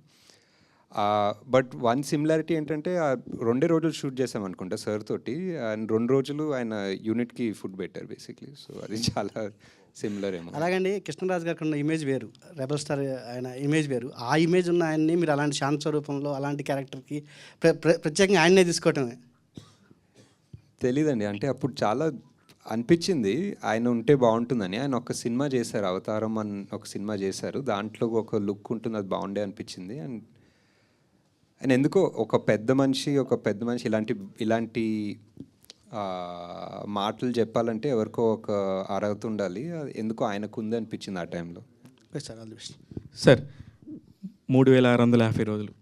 Speaker 2: బట్ వన్ సిమిలారిటీ ఏంటంటే 2 రోజులు షూట్ చేసాం అనుకుంటా సార్ తోటి, అండ్ 2 రోజులు ఆయన యూనిట్కి ఫుడ్ పెట్టారు బేసిక్లీ. సో అది చాలా సిమిలర్ ఏమో.
Speaker 13: అలాగండి కృష్ణరాజు గారికి ఉన్న ఇమేజ్ వేరు, రెబల్ స్టార్ ఆయన ఇమేజ్ వేరు. ఆ ఇమేజ్ ఉన్న ఆయన్ని మీరు అలాంటి శాంత స్వరూపంలో అలాంటి క్యారెక్టర్కి ప్రత్యేకంగా ఆయన్నే తీసుకోవటమే.
Speaker 2: తెలీదండి, అంటే అప్పుడు చాలా అనిపించింది ఆయన ఉంటే బాగుంటుందని. ఆయన ఒక సినిమా చేశారు, అవతారం అని ఒక సినిమా చేశారు, దాంట్లో ఒక లుక్ ఉంటుంది, అది బాగుండే అనిపించింది. అండ్ ఆయన ఎందుకో ఒక పెద్ద మనిషి ఇలాంటి మాటలు చెప్పాలంటే ఎవరికో ఒక అర్హత ఉండాలి, అది ఎందుకో ఆయనకు ఉంది అనిపించింది ఆ టైంలో.
Speaker 13: Sir all the best
Speaker 14: sir. 3650 రోజులు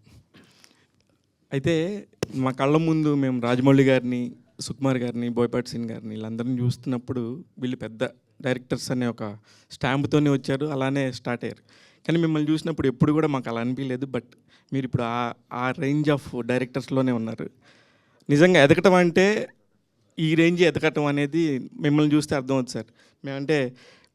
Speaker 14: అయితే మా కళ్ళ ముందు మేము రాజమౌళి గారిని, సుకుమార్ గారిని, బోయపాటి సీన్ గారిని వీళ్ళందరినీ చూస్తున్నప్పుడు వీళ్ళు పెద్ద డైరెక్టర్స్ అనే ఒక స్టాంప్తోనే వచ్చారు, అలానే స్టార్ట్ అయ్యారు. కానీ మిమ్మల్ని చూసినప్పుడు ఎప్పుడు కూడా మాకు అలా అనిపించలేదు. బట్ మీరు ఇప్పుడు ఆ రేంజ్ ఆఫ్ డైరెక్టర్స్లోనే ఉన్నారు. నిజంగా ఎదగటం అంటే ఈ రేంజ్ ఎదగటం అనేది మిమ్మల్ని చూస్తే అర్థమవుతుంది సార్. మేమంటే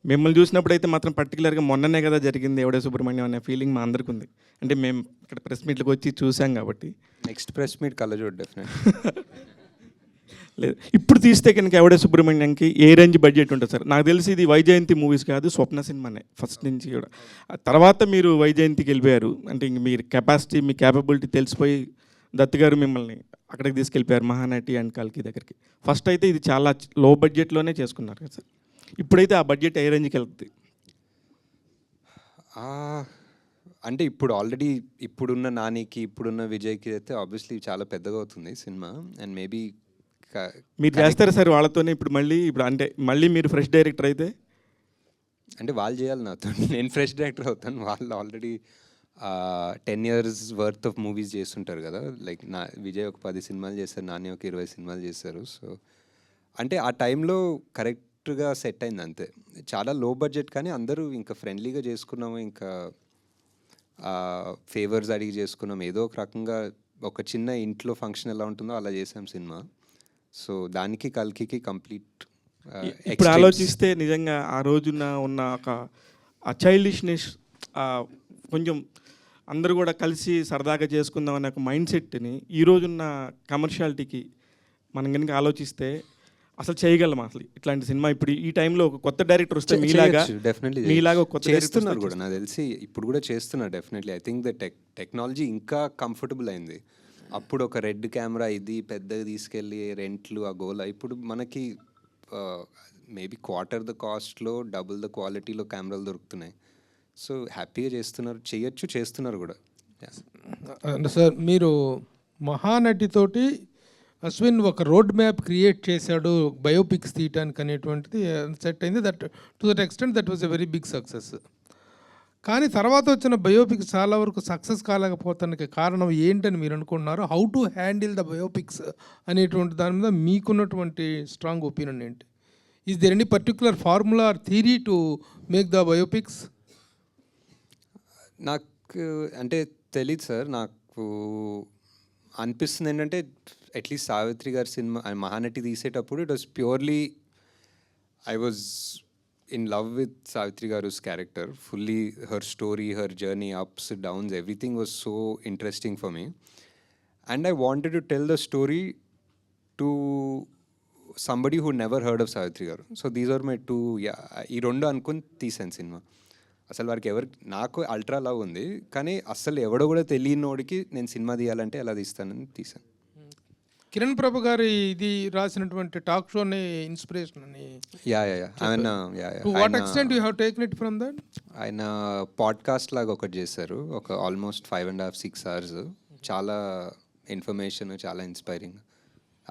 Speaker 14: మిమ్మల్ని చూసినప్పుడు అయితే మాత్రం పర్టికులర్గా మొన్ననే కదా జరిగింది ఎవడే సుబ్రహ్మణ్యం అనే ఫీలింగ్ మా అందరికీ ఉంది. అంటే మేము ఇక్కడ ప్రెస్ మీట్లకు వచ్చి చూసాం కాబట్టి.
Speaker 2: నెక్స్ట్ ప్రెస్ మీట్ కళ్ళజోడు డెఫినెట్
Speaker 14: లేదు, ఇప్పుడు తీస్తే కనుక ఎవడే సుబ్రహ్మణ్యంకి ఏ రేంజ్ బడ్జెట్ ఉంటుంది సార్? నాకు తెలిసి ఇది వైజయంతి మూవీస్ కాదు, స్వప్న సినిమానే ఫస్ట్ నుంచి కూడా. ఆ తర్వాత మీరు వైజయంతికి వెళ్ళిపోయారు, అంటే ఇంక మీరు కెపాసిటీ, మీ క్యాపబిలిటీ తెలిసిపోయి దత్ గారు మిమ్మల్ని అక్కడికి తీసుకెళ్ళిపోయారు మహానటి అండ్ కల్కి దగ్గరికి. ఫస్ట్ అయితే ఇది చాలా లో బడ్జెట్లోనే చేసుకున్నారు కదా సార్. ఇప్పుడైతే ఆ బడ్జెట్ ఏ రేంజ్కి వెళ్తుంది?
Speaker 2: అంటే ఇప్పుడు ఆల్రెడీ ఇప్పుడున్న నానికి, ఇప్పుడున్న విజయ్కి అయితే ఆబ్వియస్లీ చాలా పెద్దగా అవుతుంది సినిమా. అండ్ మేబీ
Speaker 14: మీరు చేస్తారు సార్ వాళ్ళతోనే ఇప్పుడు అంటే మళ్ళీ మీరు ఫ్రెష్ డైరెక్టర్ అయితే?
Speaker 2: అంటే వాళ్ళు చేయాలి నాతో, నేను ఫ్రెష్ డైరెక్టర్ అవుతాను. వాళ్ళు already 10 years worth of movies చేస్తుంటారు కదా. లైక్ విజయ్ ఒక 10 సినిమాలు చేశారు, నాని ఒక 20 సినిమాలు చేశారు. సో అంటే ఆ టైంలో కరెక్ట్గా సెట్ అయింది అంతే. చాలా లో బడ్జెట్ కానీ అందరూ ఇంకా ఫ్రెండ్లీగా చేసుకున్నాము, ఇంకా ఫేవర్స్ అడిగి చేసుకున్నాం. ఏదో ఒక రకంగా ఒక చిన్న ఇంట్లో ఫంక్షన్ ఎలా ఉంటుందో అలా చేసాం సినిమా. సో దానికి కల్కికి కంప్లీట్.
Speaker 14: ఇప్పుడు ఆలోచిస్తే నిజంగా ఆ రోజున ఉన్న ఒక చైల్డిష్నెస్, కొంచెం అందరూ కూడా కలిసి సరదాగా చేసుకుందాం అనే ఒక మైండ్ సెట్ని ఈ రోజున్న కమర్షియాలిటీకి మనం కనుక ఆలోచిస్తే అసలు చేయగలం అసలు ఇట్లాంటి సినిమా? ఇప్పుడు ఈ టైంలో ఒక కొత్త డైరెక్టర్ వస్తే మీలాగా ఒక కొత్త
Speaker 2: చేస్తున్నారు కూడా, నాకు తెలిసి ఇప్పుడు కూడా చేస్తున్నారు definitely. I think the technology ఇంకా కంఫర్టబుల్ అయింది. అప్పుడు ఒక రెడ్ కెమెరా ఇది పెద్దగా తీసుకెళ్ళి రెంట్లు ఆ గోల, ఇప్పుడు మనకి మేబీ క్వార్టర్ ద కాస్ట్లో డబుల్ ద క్వాలిటీలో కెమెరాలు దొరుకుతున్నాయి. సో హ్యాపీగా చేస్తున్నారు కూడా.
Speaker 1: సార్ మీరు మహానటితోటి అశ్విన్ ఒక రోడ్ మ్యాప్ క్రియేట్ చేశాడు బయోపిక్స్ తీయటానికి అనేటువంటిది సెట్ అయింది. That to that extent that was a very big success. కానీ తర్వాత వచ్చిన బయోపిక్స్ చాలా వరకు సక్సెస్ కాలేకపోతానికి కారణం ఏంటని మీరు అనుకుంటున్నారు? How to handle the biopics అనేటువంటి దాని మీద మీకున్నటువంటి స్ట్రాంగ్ ఒపీనియన్ ఏంటి? Is there any particular formula or theory to make the biopics?
Speaker 2: నాకు అంటే తెలీదు సార్. నాకు అనిపిస్తుంది ఏంటంటే అట్లీస్ట్ సావిత్రి గారి సినిమా మహానటి తీసేటప్పుడు it was purely I was in love with Savitri Garu's character, fully her story, her journey, ups, downs, everything was so interesting for me. And I wanted to tell the story to somebody who never heard of Savitri Garu. So these are my two, ఈ రెండు అనుకుని తీసాను cinema. అసలు వారికి నాకు ultra love ఉంది, కానీ అసలు ఎవడో కూడా తెలియనోడికి నేను సినిమా తీయాలంటే ఎలా తీస్తానని తీసాను.
Speaker 1: కిరణ్ ప్రభు గారి ఇది రాసినటువంటి టాక్ షోని ఇన్స్పిరేషన్ అని.
Speaker 2: To
Speaker 1: what extent you have taken it from that?
Speaker 2: ఆయన పాడ్కాస్ట్ లాగా ఒకటి చేశారు, ఒక ఆల్మోస్ట్ 5.5-6 hours. చాలా ఇన్ఫర్మేషన్, చాలా ఇన్స్పైరింగ్.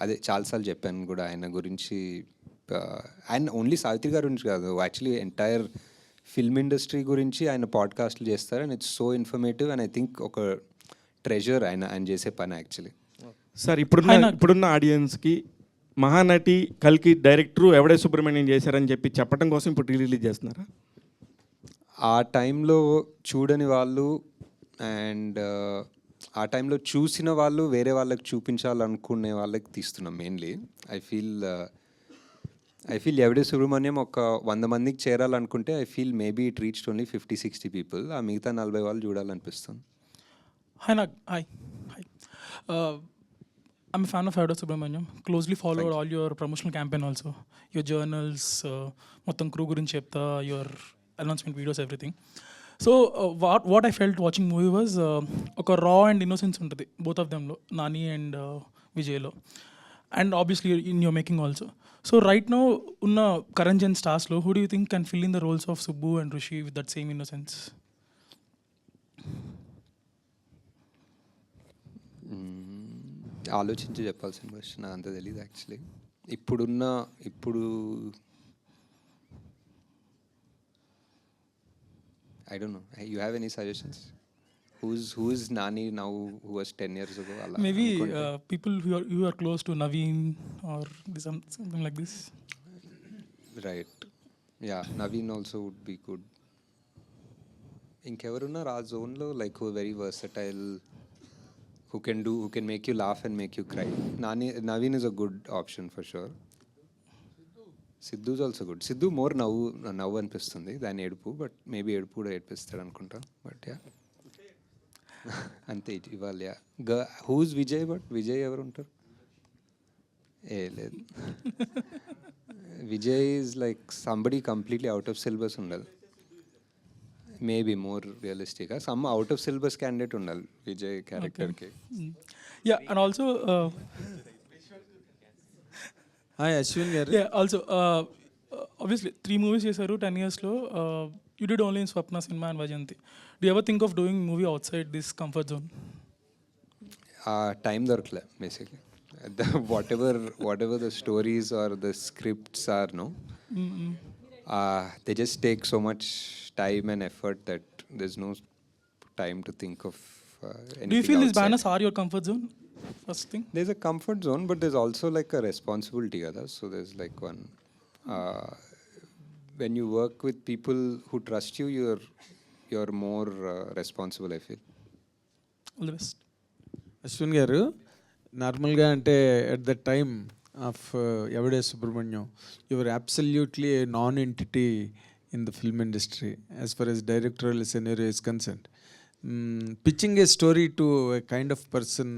Speaker 2: అదే చాలాసార్లు చెప్పాను కూడా ఆయన గురించి. ఆయన ఓన్లీ సావిత్రి గారి గురించి కాదు, యాక్చువల్లీ ఎంటైర్ ఫిల్మ్ ఇండస్ట్రీ గురించి ఆయన పాడ్కాస్ట్లు చేస్తారు. And it's so informative. And I think ఒక ట్రెజర్ ఆయన చేసే పని యాక్చువల్లీ.
Speaker 14: సార్ ఇప్పుడున్న ఆడియన్స్కి మహానటి కల్కి డైరెక్టరు ఎవడే సుబ్రహ్మణ్యం చేశారని చెప్పి చెప్పడం కోసం ఇప్పుడు రిలీజ్ చేస్తున్నారా?
Speaker 2: ఆ టైంలో చూడని వాళ్ళు అండ్ ఆ టైంలో చూసిన వాళ్ళు వేరే వాళ్ళకి చూపించాలనుకునే వాళ్ళకి తీస్తున్నాం mainly. I feel I feel Yevade Subramanyam ఒక 100 మందికి చేరాలనుకుంటే I feel maybe it reached only 50-60 people. ఆ మిగతా 40 వాళ్ళు చూడాలనిపిస్తుంది.
Speaker 15: Hi, Nag. Hi. Hi. I'm a fan of Evade Subramaniam. Closely followed all your promotional campaign also. Your journals, మొత్తం crew గురించి చెప్తా, your announcement videos, everything. So what I felt watching movie was ఒక raw and innocence ఉంటుంది both of them లో, Nani and Vijayలో. And obviously in your making also. So right now ఉన్న current gen stars లో, who do you think can fill in the roles of Subbu and Rishi with that same innocence?
Speaker 2: ఆలోచించి చెప్పాల్సిన question, నాకు అంత తెలియదు actually. ఇప్పుడు I don't no. You have any suggestions? Who is Nani now, who was 10 years ago?
Speaker 15: Maybe people who are close to Naveen or something like this.
Speaker 2: Right. Yeah, Naveen also would be good. ఇంకెవరున్నారు ఆ జోన్లో, like who very versatile, who can make you laugh and make you cry? Naveen is a good option for sure. Sidhu is also good. Sidhu more నవ్వు అనిపిస్తుంది దాని ఏడుపు, but maybe ఏడుపు కూడా ఏడిపిస్తాడు అనుకుంటా. బట్ యా అంతే ఇవాళ. హూజ్ విజయ్? బట్ విజయ్ ఎవరు ఉంటారు? లేదు. Vijay is like somebody completely out of syllabus ఉండాలి. మేబీ మోర్ రియలిస్టిక్గా some out of syllabus candidate ఉండాలి విజయ్ క్యారెక్టర్కి.
Speaker 15: Yeah, and also
Speaker 16: hi Ashwin garu.
Speaker 15: yeah, also obviously 3 movies చేశారు 10 years లో. You did only in Swapna Cinema and Vajanti. Do you ever think of doing movie outside this comfort zone?
Speaker 2: Time దొరకలే basically. whatever the stories or the scripts are, no, they just take so much time and effort that there's no time to think of anything.
Speaker 15: Do you feel
Speaker 2: outside.
Speaker 15: these banners are your comfort zone? First thing.
Speaker 2: There's a comfort zone, but there's also like a responsibility, other. So there's like one. When you work with people who trust you, you're more responsible, I feel.
Speaker 15: All the best.
Speaker 16: Ashwin garu, నార్మల్గా అంటే at the time of Yevade Subramanyam, your absolutely a non entity in the film industry as far as directorial scenario is concerned. Pitching a story to a kind of person,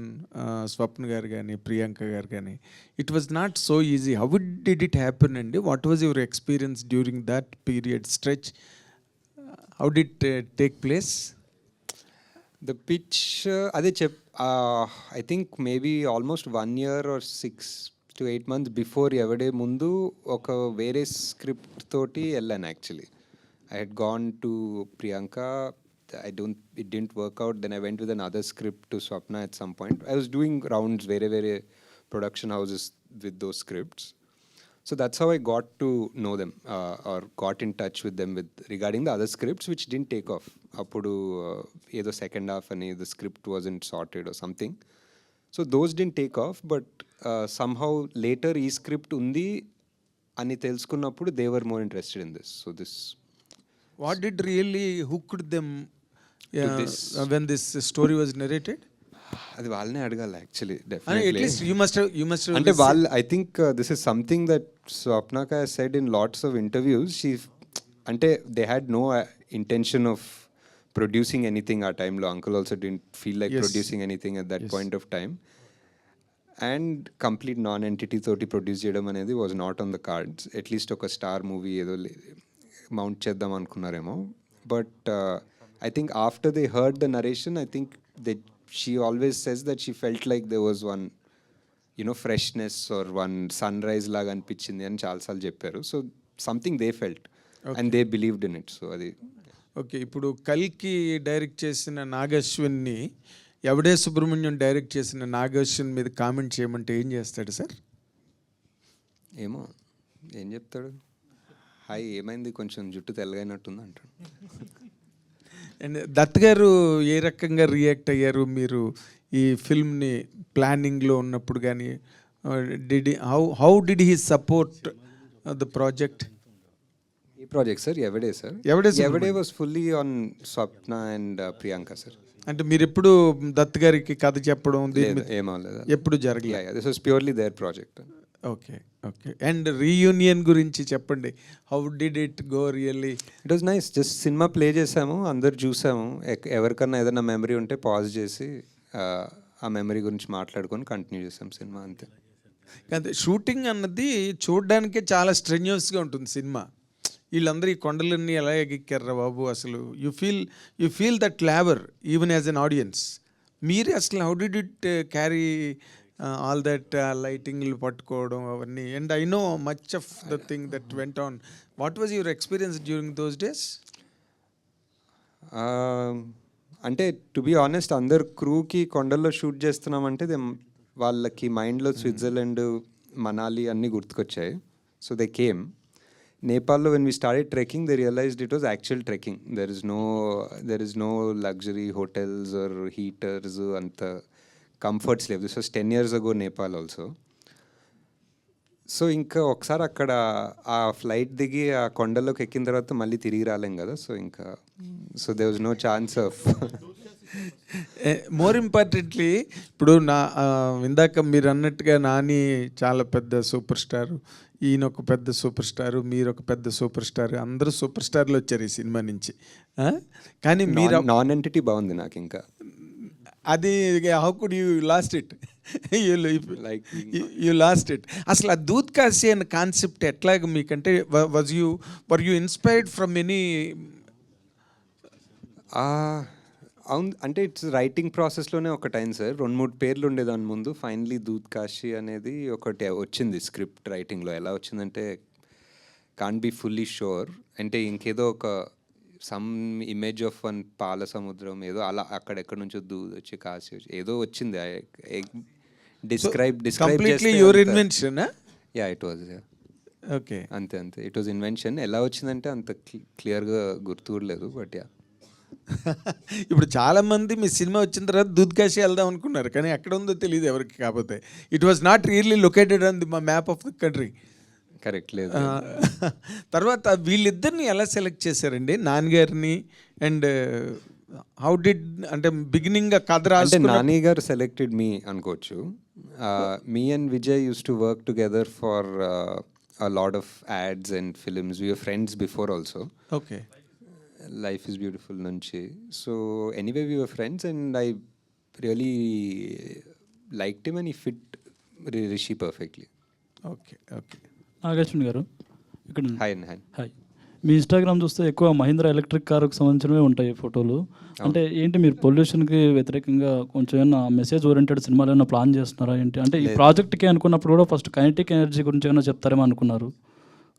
Speaker 16: Swapna garu కానీ ప్రియాంక గారు కానీ, it was not so easy. How did it happen అండి? What was your experience during that period stretch? How did take place?
Speaker 2: The pitch, అదే I think maybe almost 1 year or 6 to 8 months before ఎవడే ముందు ఒక వేరే script తోటి వెళ్ళాను actually. I had gone to Priyanka. It didn't work out. Then I went with another script to Swapna at some point. I was doing rounds very production houses with those scripts. So that's how I got to know them or got in touch with them regarding the other scripts which didn't take off. Appudu edo second half ani the script wasn't sorted or something. So those didn't take off, but somehow later ee script undi ani telusukunnappudu they were more interested in this. So this.
Speaker 16: What did really hooked them when this story was narrated?
Speaker 2: అది వాళ్ళనే అడగాలి actually. Definitely
Speaker 16: at least you must
Speaker 2: అంటే వాళ్ళు, I think this is something that స్వప్నక said in lots of interviews. She అంటే they had no intention of producing anything ఆ టైంలో. Uncle also didn't feel like producing anything at that point of time. And complete non entity తోటి produce చేయడం అనేది was not on the cards. At least ఒక star movie ఏదో mount చేద్దాం అనుకున్నారేమో. But I think after they heard the narration, I think she always says that she felt like there was one, freshness or one sunrise laga anpichindi ani chaala saal chepparu. So something they felt and they believed in it. So adi
Speaker 16: okay. ఇప్పుడు కల్కి direct చేసిన నాగశ్విన్ని ఎవడే Subrahmanyam direct చేసిన నాగశ్విన్ మీద comment చేయమంటే ఏం చేస్తాడు sir?
Speaker 2: ఏమో ఏం చెప్తాడు, హాయ్ ఏమైంది కొంచెం జుట్టు తెల్లగైనట్టుంది అంటాడు.
Speaker 16: అండ్ దత్ గారు ఏ రకంగా రియాక్ట్ అయ్యారు మీరు ఈ ఫిల్మ్ని ప్లానింగ్లో ఉన్నప్పుడు కానీ? How did he support the project?
Speaker 2: ఈ project sir Yevade sir? Yevade was fully on Swapna and Priyanka sir.
Speaker 16: అంటే మీరు ఎప్పుడు దత్ గారికి కథ చెప్పడం
Speaker 2: ఏమో లేదు,
Speaker 16: ఎప్పుడు జరగలేదు?
Speaker 2: This was purely their project.
Speaker 16: Okay okay. And reunion గురించి చెప్పండి. How did it go really?
Speaker 2: It was nice. Just cinema play చేసాము, అందరు చూసాము. ఎవరికన్నా ఏదైనా మెమరీ ఉంటే పాజ్ చేసి ఆ మెమరీ గురించి మాట్లాడుకొని కంటిన్యూ చేసాం సినిమా, అంతే.
Speaker 16: అదే షూటింగ్ అన్నది చూడడానికే చాలా స్ట్రెన్యూస్గా ఉంటుంది సినిమా. వీళ్ళందరూ ఈ కొండలన్నీ ఎలా ఎక్కారా బాబు అసలు. You feel that labour even as an audience. మీరే అసలు how did it carry all that లైటింగ్లు పట్టుకోవడం అవన్నీ? And I know much of the thing that went on. What was your experience during those days?
Speaker 2: అంటే to be honest, అందరు క్రూకి కొండల్లో shoot చేస్తున్నామంటే వాళ్ళకి మైండ్లో స్విట్జర్లాండ్, మనాలి అన్నీ గుర్తుకొచ్చాయి. So they came. నేపాల్లో when we started trekking, they realized it was actual trekking. There is no luxury hotels or heaters, అంత కంఫర్ట్స్ లేవు. This was 10 years ago Nepal also. So ఇంకా ఒకసారి అక్కడ ఆ ఫ్లైట్ దిగి ఆ కొండల్లోకి ఎక్కిన తర్వాత మళ్ళీ తిరిగి రాలేం కదా. సో ఇంకా they was no chance of.
Speaker 16: More importantly, ఇప్పుడు ఇందాక మీరు అన్నట్టుగా నాని చాలా పెద్ద సూపర్ స్టారు, ఈయన ఒక పెద్ద సూపర్ స్టారు, మీరు ఒక పెద్ద సూపర్ స్టార్, అందరూ సూపర్ స్టార్లు వచ్చారు ఈ సినిమా నుంచి. కానీ మీరు
Speaker 2: నాన్ ఎంటిటీ బాగుంది నాకు ఇంకా.
Speaker 16: అది how could you lost it? You lost it. అసలు ఆ దూద్ కాశీ అనే కాన్సెప్ట్ ఎట్లాగ మీకంటే were you inspired from any?
Speaker 2: అవును, అంటే ఇట్స్ రైటింగ్ ప్రాసెస్లోనే ఒకటి అయింది సార్. 2-3 పేర్లు ఉండేదాని ముందు. ఫైనలీ దూద్ కాశీ అనేది ఒకటి వచ్చింది స్క్రిప్ట్ రైటింగ్లో. ఎలా వచ్చిందంటే కాంట్ బి ఫుల్లీ షూర్, అంటే ఇంకేదో ఒక సమ్ ఇమేజ్ ఆఫ్ వన్ పాల సముద్రం ఏదో అలా అక్కడెక్కడ నుంచో దూద్ వచ్చి కాశీ వచ్చి ఏదో వచ్చింది. Describe
Speaker 16: your invention?
Speaker 2: Yeah, it was.
Speaker 16: Okay,
Speaker 2: అంతే. It was invention. ఎలా వచ్చిందంటే అంత క్లియర్గా గుర్తులేదు, బట్ యా.
Speaker 16: ఇప్పుడు చాలామంది మీ సినిమా వచ్చిన తర్వాత దూద్ కాశీ వెళ్దాం అనుకున్నారు, కానీ ఎక్కడ ఉందో తెలియదు ఎవరికి. కాకపోతే it was not really located on the map of the country.
Speaker 2: Correct లేదు.
Speaker 16: తర్వాత వీళ్ళిద్దరిని ఎలా సెలెక్ట్ చేశారండి, నాన్నగారిని? అండ్ హౌ డిడ్, అంటే బిగినింగ్ కథ
Speaker 2: అంటే నాని గారు సెలెక్టెడ్ మీ అనుకోవచ్చు. Me and Vijay use to work together for a lot of ads and films. We were friends before also.
Speaker 16: Okay.
Speaker 2: Life is Beautiful nunchi. So anyway, we were friends and I really liked him and he fit Rishi perfectly.
Speaker 16: Okay.
Speaker 17: Nageswari గారు ఇక్కడ.
Speaker 2: Hi.
Speaker 17: మీ Instagram చూస్తే ఎక్కువ Mahindra electric కారుకు సంబంధించినవే ఉంటాయి ఫోటోలు. అంటే ఏంటి మీరు పొల్యూషన్కి వ్యతిరేకంగా కొంచెం ఏమైనా మెసేజ్ ఓరియంటెడ్ సినిమాలు ఏమైనా ప్లాన్ చేస్తున్నారా ఏంటి? అంటే ఈ ప్రాజెక్ట్కి అనుకున్నప్పుడు కూడా ఫస్ట్ కైనెటిక్ ఎనర్జీ గురించి ఏమైనా చెప్తారేమో అనుకున్నారు,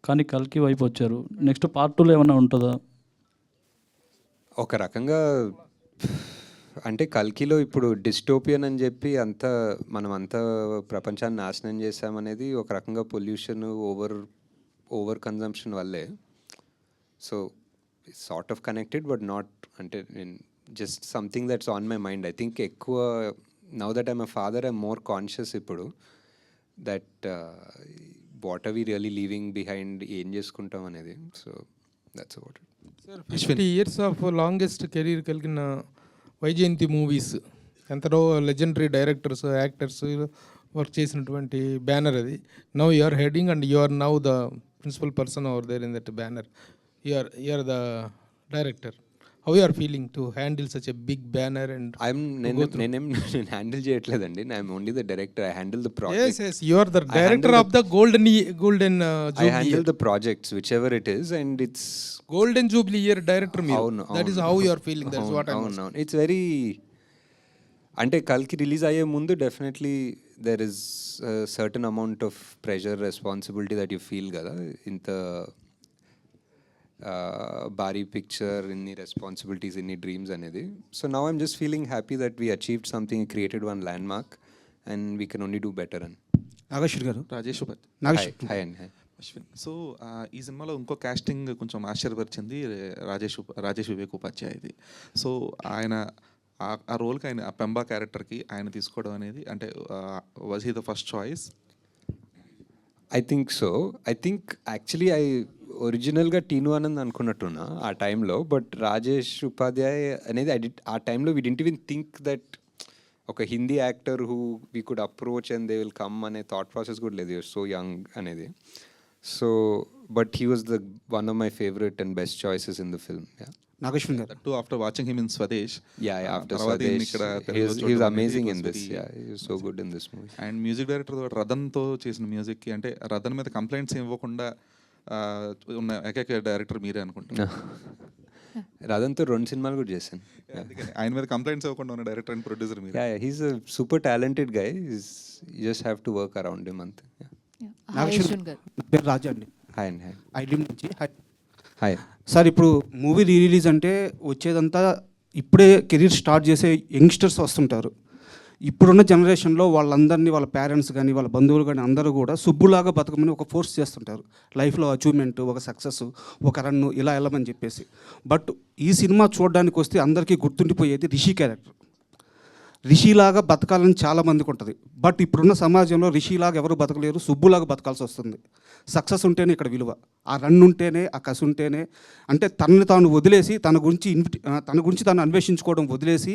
Speaker 17: కానీ కల్కి వైపు వచ్చారు. నెక్స్ట్ పార్ట్ 2లో ఏమైనా ఉంటుందా?
Speaker 2: ఒక రకంగా అంటే కల్కిలో ఇప్పుడు డిస్టోపియన్ అని చెప్పి మనం అంతా ప్రపంచాన్ని నాశనం చేసామనేది ఒక రకంగా పొల్యూషన్, ఓవర్ కన్జంప్షన్ వల్లే. So sort of connected but not, అంటే just something that's on my mind. I think ఎక్కువ now that I'm a father I'm more conscious ఇప్పుడు that what are we really leaving behind, ఏం చేసుకుంటాం అనేది. So that's what.
Speaker 1: 50 years of longest career కలిగిన Vyjayanthi Movies, ఎంతలో legendary directors, actors work చేసినటువంటి banner అది. Now you are heading and you are now the principal person over there in that banner. You are the director. How you are feeling to handle such a big banner? And
Speaker 2: నేనేం handle చేయట్లేదండి. I'm only the director. I handle the project.
Speaker 1: Yes, you are the director of the golden
Speaker 2: I handle the projects whichever it is and it's
Speaker 1: golden jubilee year director మీరు. That is how you are feeling. That's what I'm
Speaker 2: saying. It's very, అంటే కల్కి release అయ్యే ముందు definitely there is certain amount of pressure, responsibility that you feel కదా. ఇంత భారీ picture, ఇన్ని responsibilities, ఇన్ని డ్రీమ్స్ అనేది. So now I'm just feeling happy that we achieved something, created one land mark and we can only do better. అని
Speaker 18: నాగేశ్వర్ గారు,
Speaker 19: Rajesh
Speaker 2: hi అండి.
Speaker 19: Ashwin, so ఈ సినిమాలో ఇంకో కాస్టింగ్ కొంచెం ఆశ్చర్యపరిచింది, రాజేష్ వివేక్ ఉపాధ్యాయది. సో ఆయన ఆ రోల్కి, ఆయన ఆ పెంబా క్యారెక్టర్కి ఆయన తీసుకోవడం అనేది, అంటే was he the first choice?
Speaker 2: I think so. I think actually ఒరిజినల్గా టీను ఆనంద్ అనుకున్నట్టున్నా ఆ టైంలో, బట్ రాజేష్ ఉపాధ్యాయ్ అనేది ఆ టైంలో we didn't even think that ఒక Hindi actor who we could approach and they will come అనే థాట్ ప్రాసెస్ కూడా లేదు, యూఆర్ సో యంగ్ అనేది. So but he was the one of my favourite and best choices in the film.
Speaker 13: Nageshwar garu
Speaker 19: That too, after watching him in Swadesh.
Speaker 2: After
Speaker 19: తర్వాత ఈయన
Speaker 2: Swadesh,
Speaker 19: ఇక్కడ
Speaker 2: he was amazing in this. He was so good in this movie.
Speaker 19: And music director రథన్తో చేసిన మ్యూజిక్కి, అంటే రథన్ మీద complaints ఇవ్వకుండా ఉన్న ఏకైక డైరెక్టర్ మీరే అనుకుంటున్నా.
Speaker 2: రథన్తో 2 సినిమాలు కూడా చేశాను.
Speaker 19: ఆయన మీద కంప్లైంట్స్ ఇవ్వకుండా ఉన్న డైరెక్టర్ అండ్ ప్రొడ్యూసర్ మీరు.
Speaker 2: He's a super talented guy. You just have to work around him అంతే.
Speaker 13: నాగేశ్వర్ గారు, పేరు రాజు అండి.
Speaker 2: హాయ్ అండి. హాయ్.
Speaker 13: ఐడ్రీమ్ నుంచి.
Speaker 2: హాయ్
Speaker 13: సార్, ఇప్పుడు మూవీ రీ రిలీజ్ అంటే వచ్చేదంతా ఇప్పుడే కెరీర్ స్టార్ట్ చేసే యంగ్స్టర్స్ వస్తుంటారు. ఇప్పుడున్న జనరేషన్లో వాళ్ళందరినీ, వాళ్ళ పేరెంట్స్ కానీ వాళ్ళ బంధువులు కానీ అందరూ కూడా సుబ్బులాగా బతకమని ఒక ఫోర్స్ చేస్తుంటారు. లైఫ్లో అచీవ్మెంట్, ఒక సక్సెస్, ఒక రన్ను ఇలా వెళ్ళమని చెప్పేసి. బట్ ఈ సినిమా చూడడానికి వస్తే అందరికీ గుర్తుండిపోయేది రిషి క్యారెక్టర్. రిషిలాగా బతకాలని చాలామందికి ఉంటుంది. బట్ ఇప్పుడున్న సమాజంలో రిషిలాగా ఎవరు బతకలేరు, సుబ్బులాగా బతకాల్సి వస్తుంది. సక్సెస్ ఉంటేనే ఇక్కడ విలువ, ఆ రన్ ఉంటేనే, ఆ కసి ఉంటేనే, అంటే తనని తాను వదిలేసి తన గురించి తాను అన్వేషించుకోవడం వదిలేసి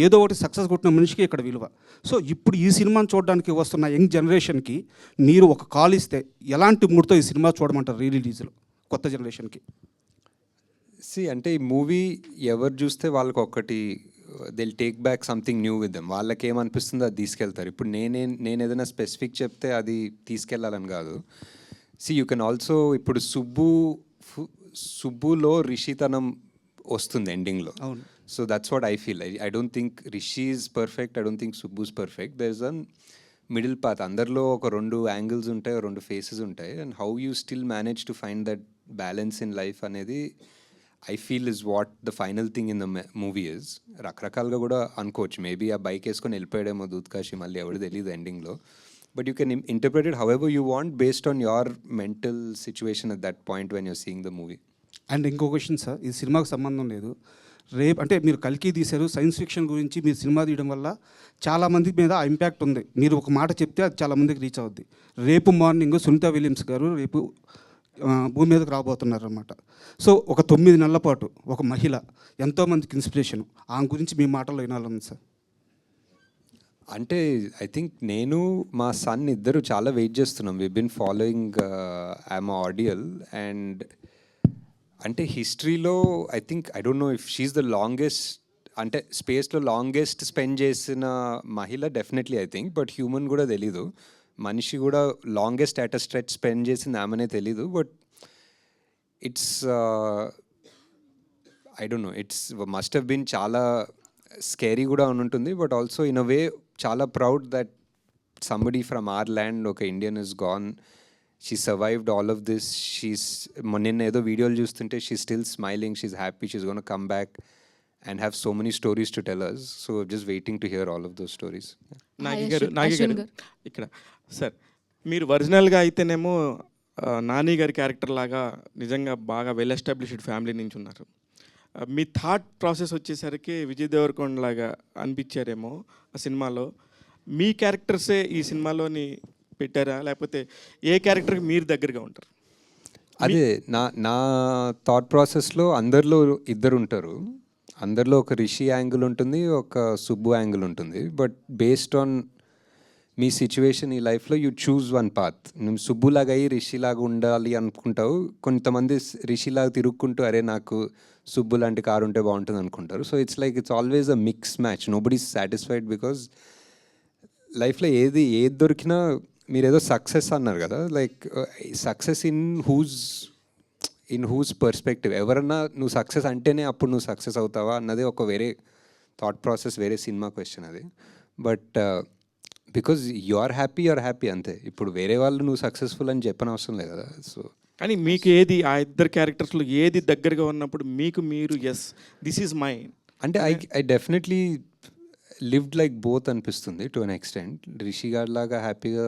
Speaker 13: ఏదో ఒకటి సక్సెస్ కొట్టిన మనిషికి ఇక్కడ విలువ. సో ఇప్పుడు ఈ సినిమాని చూడడానికి వస్తున్న యంగ్ జనరేషన్కి మీరు ఒక కాల్ ఇస్తే ఎలాంటి మూడ్తో ఈ సినిమా చూడమంటారు రీ రిలీజ్లో కొత్త జనరేషన్కి?
Speaker 2: అంటే ఈ మూవీ ఎవరు చూస్తే వాళ్ళకి ఒకటి they'll take back something new with them. వాళ్ళకి ఏమనిపిస్తుందో అది తీసుకెళ్తారు. ఇప్పుడు నేను ఏదైనా స్పెసిఫిక్ చెప్తే అది తీసుకెళ్ళాలని కాదు. యూ కెన్ ఆల్సో, ఇప్పుడు సుబ్బులో రిషితనం వస్తుంది ఎండింగ్లో. So that's what I feel. I don't think Rishi is perfect, I don't think Subbu's perfect. There is an middle path. అందరిలో ఒక 2 యాంగిల్స్ ఉంటాయి, 2 ఫేసెస్ ఉంటాయి. And how you still manage to find that balance in life అనేది I feel is what the final thing in the movie is. రకరకాలుగా కూడా అనుకోవచ్చు. Maybe ఆ bike వేసుకొని వెళ్ళిపోయాడేమో దూత్కాశి, మళ్ళీ ఎవరు తెలియదు ఎండింగ్లో. But you can interpret it however you want based on your mental situation at that point when you're seeing the movie.
Speaker 13: And ఇంకో క్వశ్చన్ సార్, ఈ సినిమాకు సంబంధం లేదు. అంటే మీరు కల్కి తీశారు, సైన్స్ ఫిక్షన్ గురించి మీరు సినిమా తీయడం వల్ల చాలామంది మీద ఆ ఇంపాక్ట్ ఉంది. మీరు ఒక మాట చెప్తే అది చాలామందికి రీచ్ అవుద్ది. రేపు మార్నింగ్ సునీత విలియమ్స్ గారు రేపు భూమి మీదకి రాబోతున్నారు అనమాట. సో ఒక 9 నెలల పాటు ఒక మహిళ ఎంతోమందికి ఇన్స్పిరేషన్, ఆమె గురించి మీ మాటల్లో వినాలని సార్.
Speaker 2: అంటే ఐ థింక్ నేను మా సన్ ఇద్దరు చాలా వెయిట్ చేస్తున్నాం. We bin following I'm ordeal. And అంటే హిస్టరీలో I think, I don't know if she is the longest, అంటే స్పేస్లో లాంగెస్ట్ స్పెండ్ చేసిన మహిళ definitely I think. But human కూడా తెలీదు, మనిషి కూడా longest at a stretch spend చేసింది ఆమెనే తెలీదు. But it's I don't know, it's must have been చాలా స్కేరీ కూడా ఉంటుంది. But also in a way చాలా proud that somebody from our land, ఒక Indian is gone, she survived all of this. నిన్న ఏదో వీడియోలు చూస్తుంటే she still smiling, she's happy, she's gonna come back and have so many stories to tell us. So just waiting to hear all of those stories.
Speaker 14: Nagi గారు ఇక్కడ sir, మీరు ఒరిజినల్గా అయితేనేమో నాని గారి క్యారెక్టర్ లాగా నిజంగా బాగా వెల్ ఎస్టాబ్లిష్డ్ ఫ్యామిలీ నుంచి ఉన్నారు. మీ థాట్ ప్రాసెస్ వచ్చేసరికి విజయ్ దేవరకొండ లాగా అనిపించారేమో ఆ సినిమాలో. మీ క్యారెక్టర్సే ఈ సినిమాలోని పెట్టారా, లేకపోతే ఏ క్యారెక్టర్కి మీరు దగ్గరగా ఉంటారు?
Speaker 2: అదే నా థాట్ ప్రాసెస్లో అందరిలో ఇద్దరు ఉంటారు. అందరిలో ఒక రిషి యాంగిల్ ఉంటుంది, ఒక సుబ్బు యాంగిల్ ఉంటుంది. But based on me situation ఈ లైఫ్లో యూ చూజ్ వన్ పాత్. నువ్వు సుబ్బులాగా అయ్యి రిషిలాగా ఉండాలి అనుకుంటావు. కొంతమంది రిషిలాగా తిరుక్కుంటూ అరే నాకు సుబ్బు లాంటి కారు ఉంటే బాగుంటుంది అనుకుంటారు. So it's always a mix match. Nobody is satisfied because లైఫ్లో ఏది దొరికినా, మీరు ఏదో సక్సెస్ అన్నారు కదా, like success in who's perspective. ఎవరన్నా నువ్వు సక్సెస్ అంటేనే అప్పుడు నువ్వు సక్సెస్ అవుతావా అన్నది ఒక వేరే థాట్ ప్రాసెస్, వేరే సినిమా క్వశ్చన్ అది. But because you are happy అంతే. ఇప్పుడు వేరే వాళ్ళు నువ్వు సక్సెస్ఫుల్ అని చెప్పనవసరం లేదు కదా. సో
Speaker 14: కానీ మీకు ఏది ఆ ఇద్దరు క్యారెక్టర్స్లో ఏది దగ్గరగా ఉన్నప్పుడు మీకు మీరు ఎస్ దిస్ ఈజ్ మై
Speaker 2: అంటే I definitely lived like both అనిపిస్తుంది టు అన్ ఎక్స్టెంట్. రిషి గారి లాగా హ్యాపీగా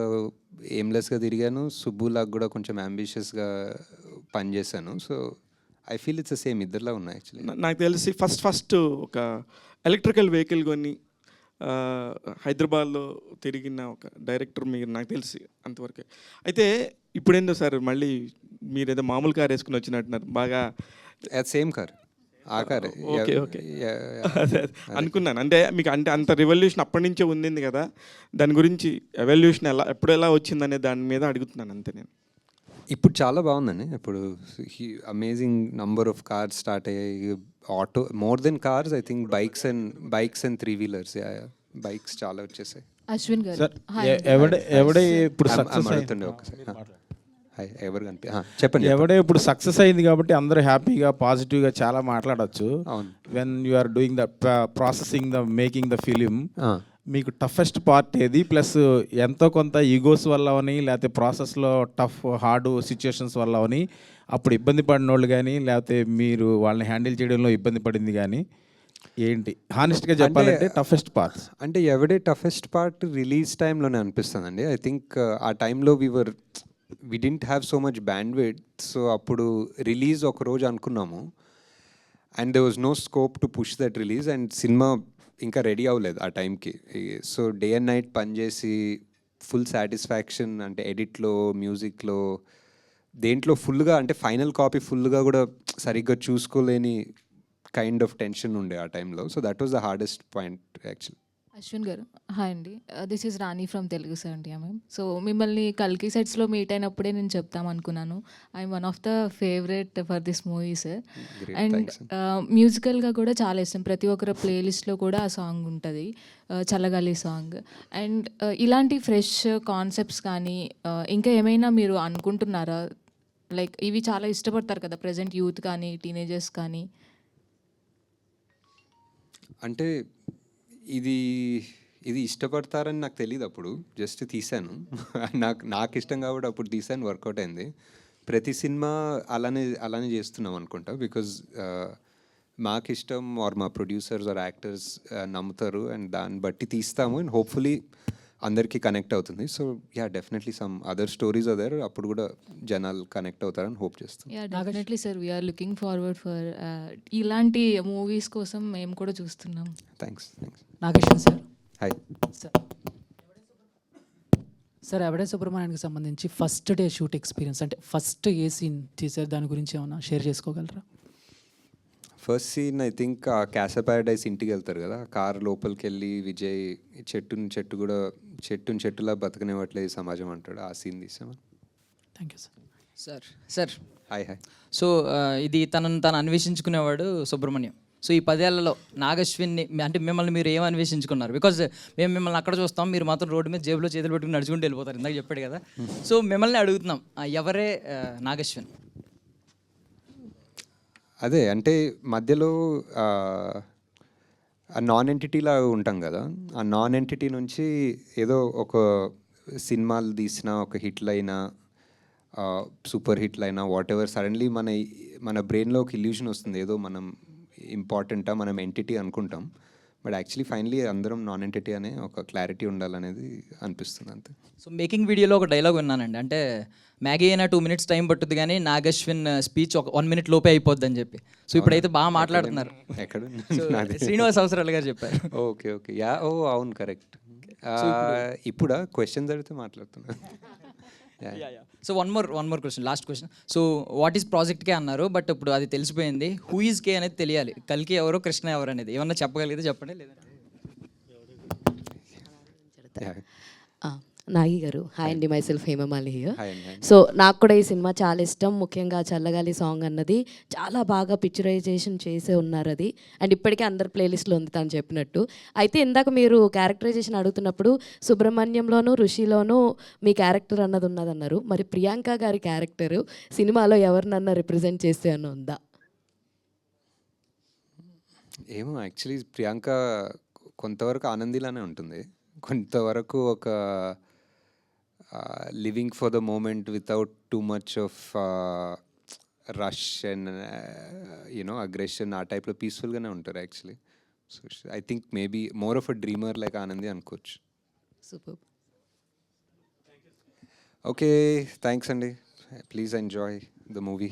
Speaker 2: ఎయిమ్లెస్గా తిరిగాను, సుబ్బు లాగా కూడా కొంచెం అంబిషియస్గా పనిచేశాను. So I feel it's the same, ఇద్దరులా ఉన్నాయి యాక్చువల్లీ.
Speaker 14: నాకు తెలిసి ఫస్ట్ ఒక ఎలక్ట్రికల్ వెహికల్ కొని హైదరాబాద్లో తిరిగిన ఒక డైరెక్టర్ మీరు, నాకు తెలిసి అంతవరకే. అయితే ఇప్పుడేందో సార్ మళ్ళీ మీరు ఏదో మామూలు కార్ వేసుకుని వచ్చినట్టున్నారు బాగా.
Speaker 2: సేమ్ కార్ ఆకారే
Speaker 14: ఓకే ఓకే అదే అనుకున్నాను. అంటే మీకు అంటే అంత రివల్యూషన్ అప్పటి నుంచే ఉంది కదా, దాని గురించి ఎవల్యూషన్ ఎలా వచ్చిందనే దాని మీద అడుగుతున్నాను అంతే నేను.
Speaker 2: ఇప్పుడు చాలా బాగుందండి. ఇప్పుడు amazing number of cars start అయ్యాయి. Auto more than cars, I think bikes and 3-wheelers, bikes చాలా వచ్చేసాయి.
Speaker 18: అశ్విన్ గారు
Speaker 7: సార్ ఎవడే ఇప్పుడు సక్సెస్
Speaker 2: అడుగుతుండే ఒకసారి ఎవరు కనిపి చెప్పండి.
Speaker 7: ఎవడే ఇప్పుడు సక్సెస్ అయింది కాబట్టి అందరూ హ్యాపీగా పాజిటివ్గా చాలా మాట్లాడచ్చు. When you are doing the processing the making the film, మీకు టఫెస్ట్ పార్ట్ ఏది? ప్లస్ ఎంతో కొంత ఈగోస్ వల్ల అని, లేకపోతే ప్రాసెస్లో హార్డ్ సిచ్యుయేషన్స్ వల్ల అని అప్పుడు ఇబ్బంది పడిన వాళ్ళు కానీ, లేకపోతే మీరు వాళ్ళని హ్యాండిల్ చేయడంలో ఇబ్బంది పడింది కానీ ఏంటి? హానెస్ట్గా చెప్పాలంటే టఫెస్ట్ పార్ట్స్
Speaker 2: అంటే ఎవడే టఫెస్ట్ పార్ట్ రిలీజ్ టైంలోనే అనిపిస్తుందండి. ఐ థింక్ ఆ టైంలో we didn't have so much bandwidth. So అప్పుడు రిలీజ్ ఒక రోజు అనుకున్నాము, and they was no scope to push that release, and cinema ఇంకా రెడీ అవ్వలేదు ఆ టైంకి. సో డే అండ్ నైట్ పనిచేసి ఫుల్ సాటిస్ఫాక్షన్, అంటే ఎడిట్లో, మ్యూజిక్లో, దేంట్లో ఫుల్గా, అంటే ఫైనల్ కాపీ ఫుల్గా కూడా సరిగ్గా చూసుకోలేని కైండ్ ఆఫ్ టెన్షన్ ఉండే ఆ టైంలో. So that was the hardest point actually.
Speaker 18: Ashwin garu hi అండి, this is Rani from Telugu 70mm. So మిమ్మల్ని కల్కి సెట్స్లో మీట్ అయినప్పుడే నేను చెప్తాం అనుకున్నాను, I'm one of the favourite for this movie sir. And మ్యూజికల్గా కూడా చాలా ఇష్టం, ప్రతి ఒక్కరి ప్లేలిస్ట్లో కూడా ఆ సాంగ్ ఉంటుంది, చల్లగాలి సాంగ్. అండ్ ఇలాంటి ఫ్రెష్ కాన్సెప్ట్స్ కానీ ఇంకా ఏమైనా మీరు అనుకుంటున్నారా? లైక్ ఇవి చాలా ఇష్టపడతారు కదా ప్రజెంట్ యూత్ కానీ టీనేజర్స్ కానీ.
Speaker 2: అంటే ఇది ఇష్టపడతారని నాకు తెలియదు. అప్పుడు జస్ట్ తీశాను, నాకు ఇష్టం కాబట్టి అప్పుడు తీశాను, వర్కౌట్ అయింది. ప్రతి సినిమా అలానే చేస్తున్నాం అనుకుంటా, బికాజ్ మాకు ఇష్టం ఆర్ మా ప్రొడ్యూసర్స్ ఆర్ యాక్టర్స్ నమ్ముతారు, అండ్ దాన్ని బట్టి తీస్తాము, అండ్ హోప్ఫుల్లీ అందరికీ కనెక్ట్ అవుతుంది. So yeah, definitely some other stories other, అప్పుడు కూడా జనాలు కనెక్ట్ అవుతారని హోప్ చేస్తాం.
Speaker 18: Yeah definitely sir, we're looking forward for ఇలాంటి మూవీస్ కోసం మేము కూడా చూస్తున్నాం.
Speaker 2: Thanks.
Speaker 20: Nageshwan sir.
Speaker 2: Hi
Speaker 20: sir. Yevade సుబ్రహ్మణ్యానికి సంబంధించి ఫస్ట్ డే షూట్ ఎక్స్పీరియన్స్, అంటే ఫస్ట్ ఏ సీన్ తీసారు, దాని గురించి ఏమైనా షేర్ చేసుకోగలరా?
Speaker 2: ఫస్ట్ సీన్ ఐ థింక్ ఆ క్యాసా ప్యారడైస్ ఇంటికి వెళ్తారు కదా, కార్ లోపలికి వెళ్ళి విజయ్ చెట్టులా బతకనివ్వట్లేదు సమాజం అంటాడు, ఆ సీన్ తీసామా.
Speaker 20: Thank you sir.
Speaker 21: Sir
Speaker 2: hi.
Speaker 21: So ఇది తను అన్వేషించుకునేవాడు సుబ్రహ్మణ్యం. సో ఈ 10 ఏళ్లలో నాగశ్విన్ని, అంటే మిమ్మల్ని మీరు ఏం అన్వేషించుకున్నారు? బికాజ్ మేము మిమ్మల్ని అక్కడ చూస్తాం, మీరు మాత్రం రోడ్డు మీద జేబులో చేతులు పెట్టుకుని నడుచుకుంటూ వెళ్ళిపోతారు, ఇందాక చెప్పాడు కదా. సో మిమ్మల్ని అడుగుతున్నాం, ఎవరే నాగశ్విన్?
Speaker 2: అదే అంటే మధ్యలో ఆ నాన్ ఎంటిటీలా ఉంటాం కదా, ఆ నాన్ ఎంటిటీ నుంచి ఏదో ఒక సినిమాలు తీసిన ఒక హిట్లైనా, సూపర్ హిట్లైనా, వాట్ ఎవర్, సడన్లీ మన బ్రెయిన్లో ఒక ఇల్యూషన్ వస్తుంది, ఏదో మనం ఇంపార్టెంటా, మనం ఎంటిటీ అనుకుంటాం, బట్ యాక్చువల్లీ ఫైనలీ అందరం నాన్ ఎంటిటీ అనే ఒక క్లారిటీ ఉండాలనేది అనిపిస్తుంది అంతే.
Speaker 21: సో మేకింగ్ వీడియోలో ఒక డైలాగ్ విన్నానండి, అంటే మ్యాగీ అయినా 2 minutes టైం పట్టుద్ది కానీ నాగశ్విన్ స్పీచ్ ఒక 1 minute లోపే అయిపోద్ది అని చెప్పి. సో ఇప్పుడైతే బాగా మాట్లాడుతున్నారు. శ్రీనివాస్ అవసరాలు గారు చెప్పారు.
Speaker 2: ఓకే యా, అవును కరెక్ట్. ఇప్పుడు క్వశ్చన్స్ అడిగితే మాట్లాడుతున్నా.
Speaker 21: So one more question, last question. So what is project కే అన్నారు, బట్ ఇప్పుడు అది తెలిసిపోయింది, హూ ఈజ్ కే అనేది తెలియాలి. కల్కి ఎవరో, కృష్ణ ఎవరు అనేది ఏమన్నా చెప్పగలిగితే చెప్పండి, లేదంటే
Speaker 22: నాగి గారు. హాయ్ అండి, my self Hemamali here. So నాకు కూడా ఈ సినిమా చాలా ఇష్టం, ముఖ్యంగా చల్లగాలి సాంగ్ అన్నది చాలా బాగా పిక్చరైజేషన్ చేసే ఉన్నారు అది, అండ్ ఇప్పటికే అందరు ప్లేలిస్ట్లో ఉంది తను చెప్పినట్టు. అయితే ఇందాక మీరు క్యారెక్టరైజేషన్ అడుగుతున్నప్పుడు సుబ్రహ్మణ్యంలోనూ ఋషిలోనూ మీ క్యారెక్టర్ అన్నది ఉన్నదన్నారు. మరి ప్రియాంక గారి క్యారెక్టరు సినిమాలో ఎవరినన్నా రిప్రజెంట్ చేస్తే అన్న ఉందా?
Speaker 2: ఏమో, యాక్చువల్లీ ప్రియాంక కొంతవరకు ఆనందిలానే ఉంటుంది, కొంతవరకు ఒక living for the moment without too much of rush and you know aggression, ఆ టైప్లో పీస్ఫుల్గానే ఉంటారు actually. So I think maybe more of a dreamer like Anandi అనుకోవచ్చు.
Speaker 22: సూపర్.
Speaker 2: ఓకే, థ్యాంక్స్ అండి. Please enjoy the movie.